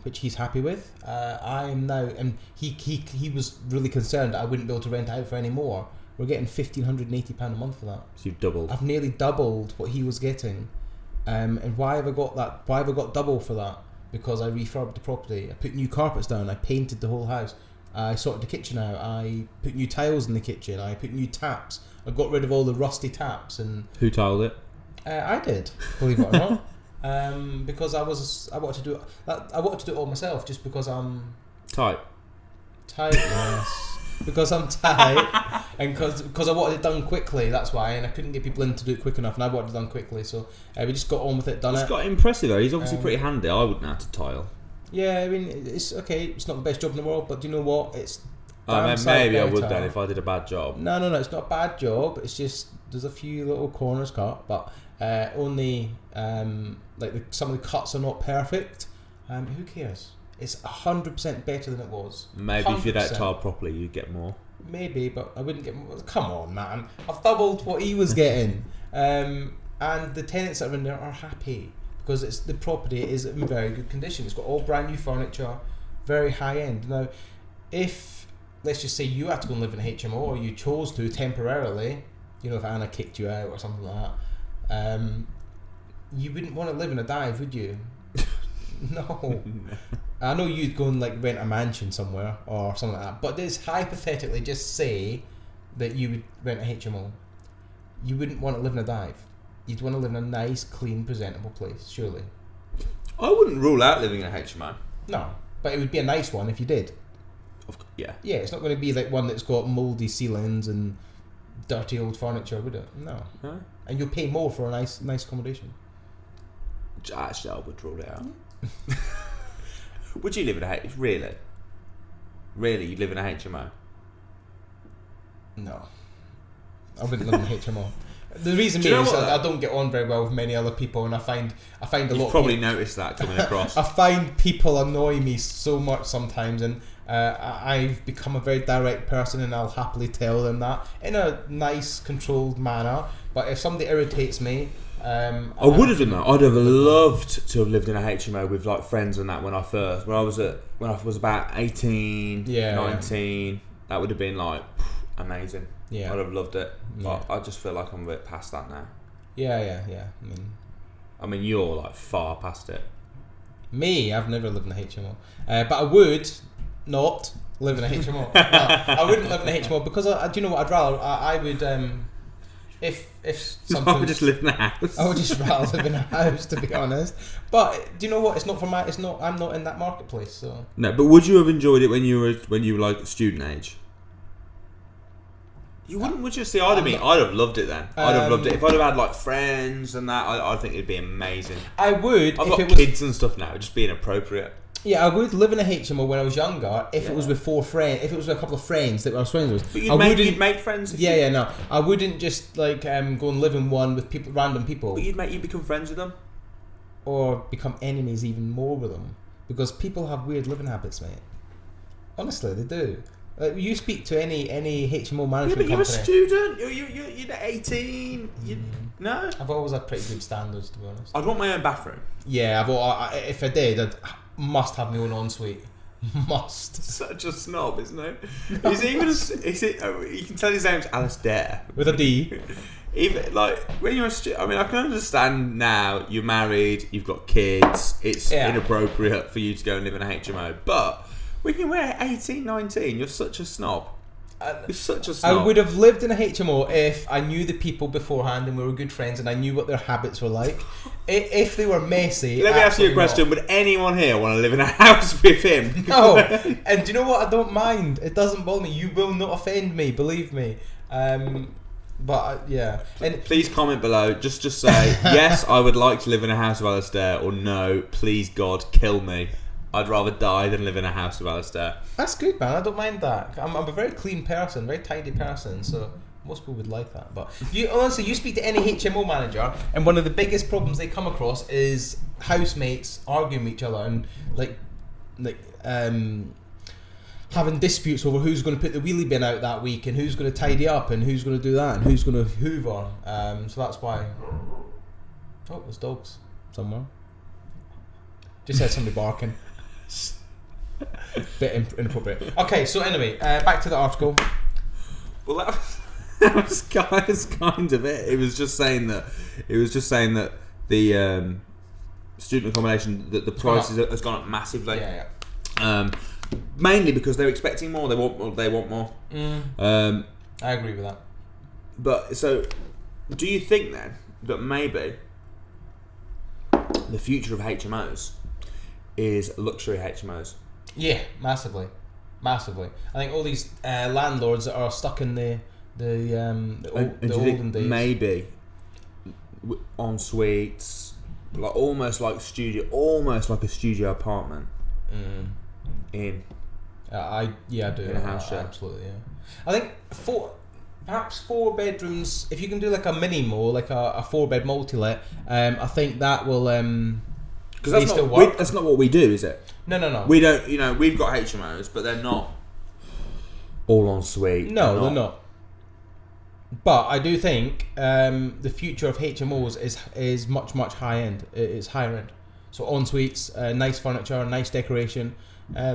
which he's happy with. I am now, and he was really concerned that I wouldn't be able to rent out for any more. We're getting £1,580 a month for that. So you've doubled. I've nearly doubled what he was getting. And why have I got that? Why have I got double for that? Because I refurbed the property. I put new carpets down. I painted the whole house. I sorted the kitchen out. I put new tiles in the kitchen. I put new taps. I got rid of all the rusty taps. And who tiled it? I did, believe it or not. Because I wanted to do it. I wanted to do it all myself, just because I'm type. Tight, yes. Because I'm tight, and because I wanted it done quickly, that's why, and I couldn't get people in to do it quick enough, and I wanted it done quickly, so we just got on with it, done It's it. got impressive though. He's obviously pretty handy. I wouldn't know how to tile. Yeah, I mean, it's okay. It's not the best job in the world, but do you know what? It's Maybe I would then if I did a bad job. No, it's not a bad job. It's just there's a few little corners cut, but only some of the cuts are not perfect. Who cares? It's 100% better than it was. Maybe 100%. If you'd tile properly, you'd get more. Maybe, but I wouldn't get more. Come on, man. I've doubled what he was getting. And the tenants that are in there are happy because the property is in very good condition. It's got all brand new furniture, very high end. Now, if, let's just say you had to go and live in a HMO or you chose to temporarily, if Anna kicked you out or something like that, you wouldn't want to live in a dive, would you? No. I know you'd go and rent a mansion somewhere or something like that, but this hypothetically just say that you would rent a HMO. You wouldn't want to live in a dive. You'd want to live in a nice, clean, presentable place, surely. I wouldn't rule out living in a HMO. No, but it would be a nice one if you did. Yeah. Yeah, it's not going to be one that's got mouldy ceilings and dirty old furniture, would it? No. Huh? And you'll pay more for a nice accommodation. Actually, I would rule it out. Would you live in a HMO? Really? Really, you'd live in a HMO? No. I wouldn't live in a HMO. The reason being is I don't get on very well with many other people, and I find a lot. You've probably noticed that coming across. I find people annoy me so much sometimes, and I've become a very direct person, and I'll happily tell them that in a nice, controlled manner. But if somebody irritates me, I would have done that. I'd have loved to have lived in a HMO with friends and that when I was about 18, 19. That would have been amazing. Yeah, I'd have loved it. But I just feel like I'm a bit past that now. Yeah. I mean, you're far past it. Me, I've never lived in a HMO, but I would not live in a HMO. No, I wouldn't live in a HMO because do you know what? I'd rather I would. If something, I would just live in a house. I would just rather live in a house, to be honest. But do you know what? It's not for my. It's not. I'm not in that marketplace. So no. But would you have enjoyed it when you were student age? You wouldn't, would you? See, I'd have loved it then. I'd have loved it if I'd have had friends and that. I think it'd be amazing. I would. I've got kids and stuff now. It'd just be inappropriate. Yeah, I would live in a HMO when I was younger if it was with 4 friends. If it was with a couple of friends that I was friends with. But you'd make friends. No. I wouldn't just go and live in one with random people. But you'd become friends with them, or become enemies even more with them, because people have weird living habits, mate. Honestly, they do. You speak to any HMO management company. You're a student. You're 18. No. I've always had pretty good standards, to be honest. I'd want my own bathroom. Yeah, if I did, I'd must have my own ensuite. Must. Such a snob, isn't it? You can tell his name's Alistair with a D. Even when you're a student, I mean, I can understand now. You're married, you've got kids. It's inappropriate for you to go and live in a HMO, but when you're 18, 19, you're such a snob. You're such a snob. I would have lived in a HMO if I knew the people beforehand and we were good friends and I knew what their habits were like. If they were messy... Let me ask you a question. Would anyone here want to live in a house with him? No. And do you know what? I don't mind. It doesn't bother me. You will not offend me, believe me. Yeah. And please comment below. Just say, yes, I would like to live in a house with Alistair, or no, please God, kill me. I'd rather die than live in a house with Alistair. That's good, man. I don't mind that. I'm a very clean person, very tidy person, so most people would like that. But honestly, you speak to any HMO manager, and one of the biggest problems they come across is housemates arguing with each other and having disputes over who's going to put the wheelie bin out that week and who's going to tidy up and who's going to do that and who's going to hoover. So that's why. Oh, there's dogs somewhere. Just had somebody barking. Bit inappropriate. Okay, so anyway, back to the article. Well, that was kind of it. It was just saying that the student accommodation, that the prices has gone up massively. Yeah. Mainly because they're expecting more. They want more. I agree with that. But so, do you think then that maybe the future of HMOs is luxury HMOs? Yeah, massively. Massively. I think all these landlords that are stuck in the olden days. Maybe en suites, like almost like a studio apartment. I do. In a house share. Absolutely, yeah. I think perhaps 4 bedrooms. If you can do like a mini-mo, like a 4-bed multi-let, I think that will. Because that's not what we do, is it? No. We don't. We've got HMOs, but they're not all en suite. No, they're not. But I do think the future of HMOs is much high end. It's higher end. So en suites, nice furniture, nice decoration.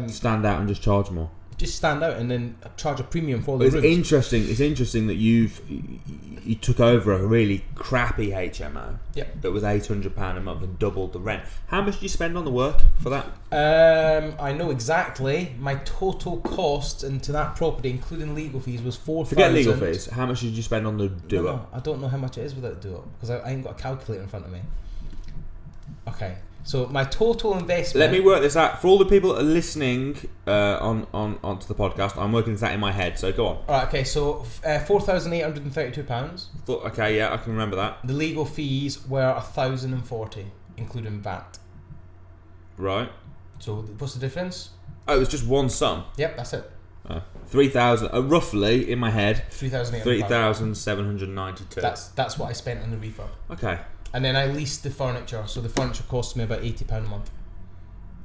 Stand out and just charge more. Just stand out and then charge a premium for the It's rooms. It's interesting that you took over a really crappy HMO. Yep. That was £800 a month and doubled the rent. How much did you spend on the work for that? I know exactly. My total cost into that property, including legal fees, was £4,000. Forget legal fees. How much did you spend on the do-up? No, I don't know how much it is without the do-up because I ain't got a calculator in front of me. Okay. So my total investment. Let me work this out for all the people that are listening onto the podcast. I'm working this out in my head. So go on. All right. Okay. So £4,832. Okay. Yeah, I can remember that. The legal fees were £1,040, including VAT. Right. So what's the difference? Oh, it was just one sum. Yep, that's it. 3,000. Roughly in my head. £3,792. 3,792. That's what I spent on the refurb. Okay. And then I leased the furniture, so the furniture cost me about £80 a month.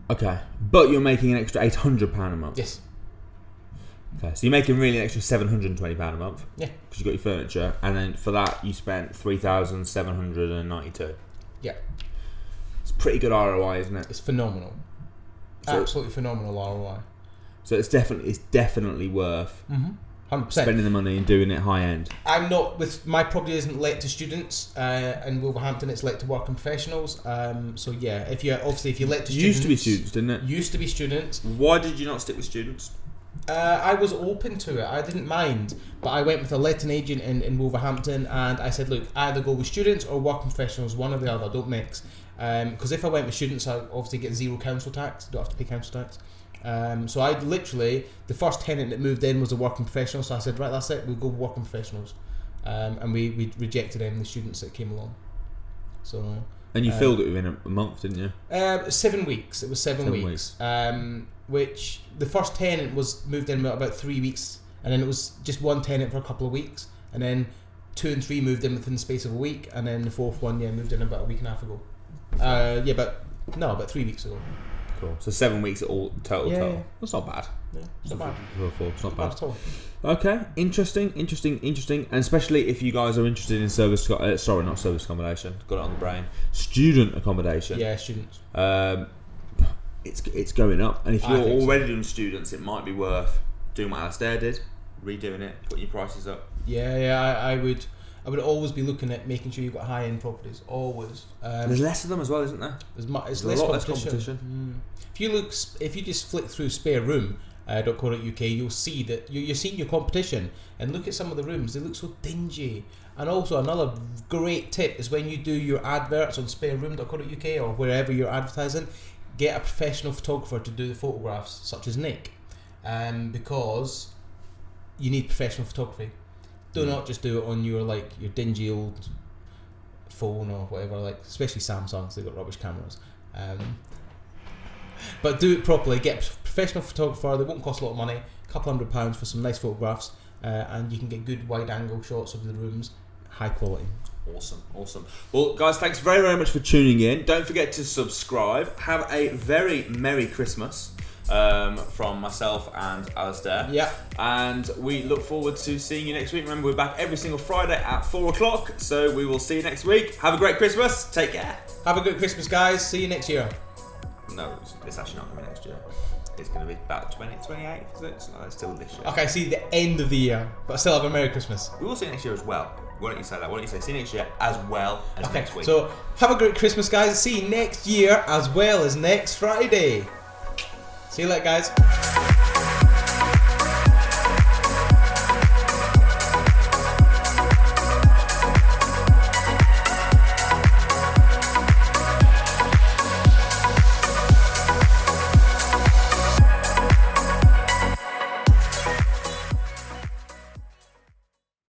Okay, but you're making an extra £800 a month. Yes. Okay, so you're making really an extra £720 a month. Yeah. Because you got your furniture, and then for that you spent £3,792. Yeah. It's pretty good ROI, isn't it? It's phenomenal. So, absolutely phenomenal ROI. So it's definitely worth 100%. spending the money and doing it high end. I'm not with my property isn't let to students in Wolverhampton. It's let to working professionals. So yeah, if you let to students, Used to be students, didn't it? Used to be students. Why did you not stick with students? I was open to it. I didn't mind, but I went with a letting agent in Wolverhampton, and I said, look, either go with students or working professionals, one or the other. Don't mix. Because if I went with students, I obviously get zero council tax. Don't have to pay council tax. So I literally, the first tenant that moved in was a working professional, so I said, right, that's it, we'll go working professionals. And we rejected the students that came along. So. And you filled it within a month, didn't you? 7 weeks. It was 7 weeks. Which the first tenant moved in about 3 weeks, and then it was just one tenant for a couple of weeks, and then 2 and 3 moved in within the space of a week, and then the fourth one moved in about a week and a half ago. About 3 weeks ago. Cool. So 7 weeks at all total. Yeah. That's not bad. Yeah, it's not bad. It's not bad at all. Okay, interesting, and especially if you guys are interested in not service accommodation. Got it on the brain. Student accommodation. Yeah, students. It's going up, and if you're already doing students, it might be worth doing what Alastair did, redoing it, putting your prices up. Yeah, I would always be looking at making sure you've got high end properties. Always. There's less of them as well, isn't there? There's a lot less competition. If you just flick through spareroom.co.uk, you'll see that you're seeing your competition, and look at some of the rooms. They look so dingy. And also another great tip is when you do your adverts on spareroom.co.uk or wherever you're advertising, get a professional photographer to do the photographs, such as Nick, because you need professional photography. Do not just do it on your dingy old phone or whatever, especially Samsungs, they've got rubbish cameras. But do it properly, get a professional photographer. They won't cost a lot of money, a couple £100 for some nice photographs, and you can get good wide angle shots of the rooms, high quality. Awesome. Well, guys, thanks very, very much for tuning in. Don't forget to subscribe. Have a very Merry Christmas from myself and Alastair. Yeah. And we look forward to seeing you next week. Remember, we're back every single Friday at 4 o'clock, so we will see you next week. Have a great Christmas. Take care. Have a good Christmas, guys. See you next year. No, it's actually not going to be next year. It's going to be about 28th, is it? So it's still this year. Okay, see the end of the year, but still have a Merry Christmas. We will see you next year as well. Why don't you say that? Why don't you say see you next year as well as next week? So have a great Christmas, guys. See you next year as well as next Friday. See you later, guys.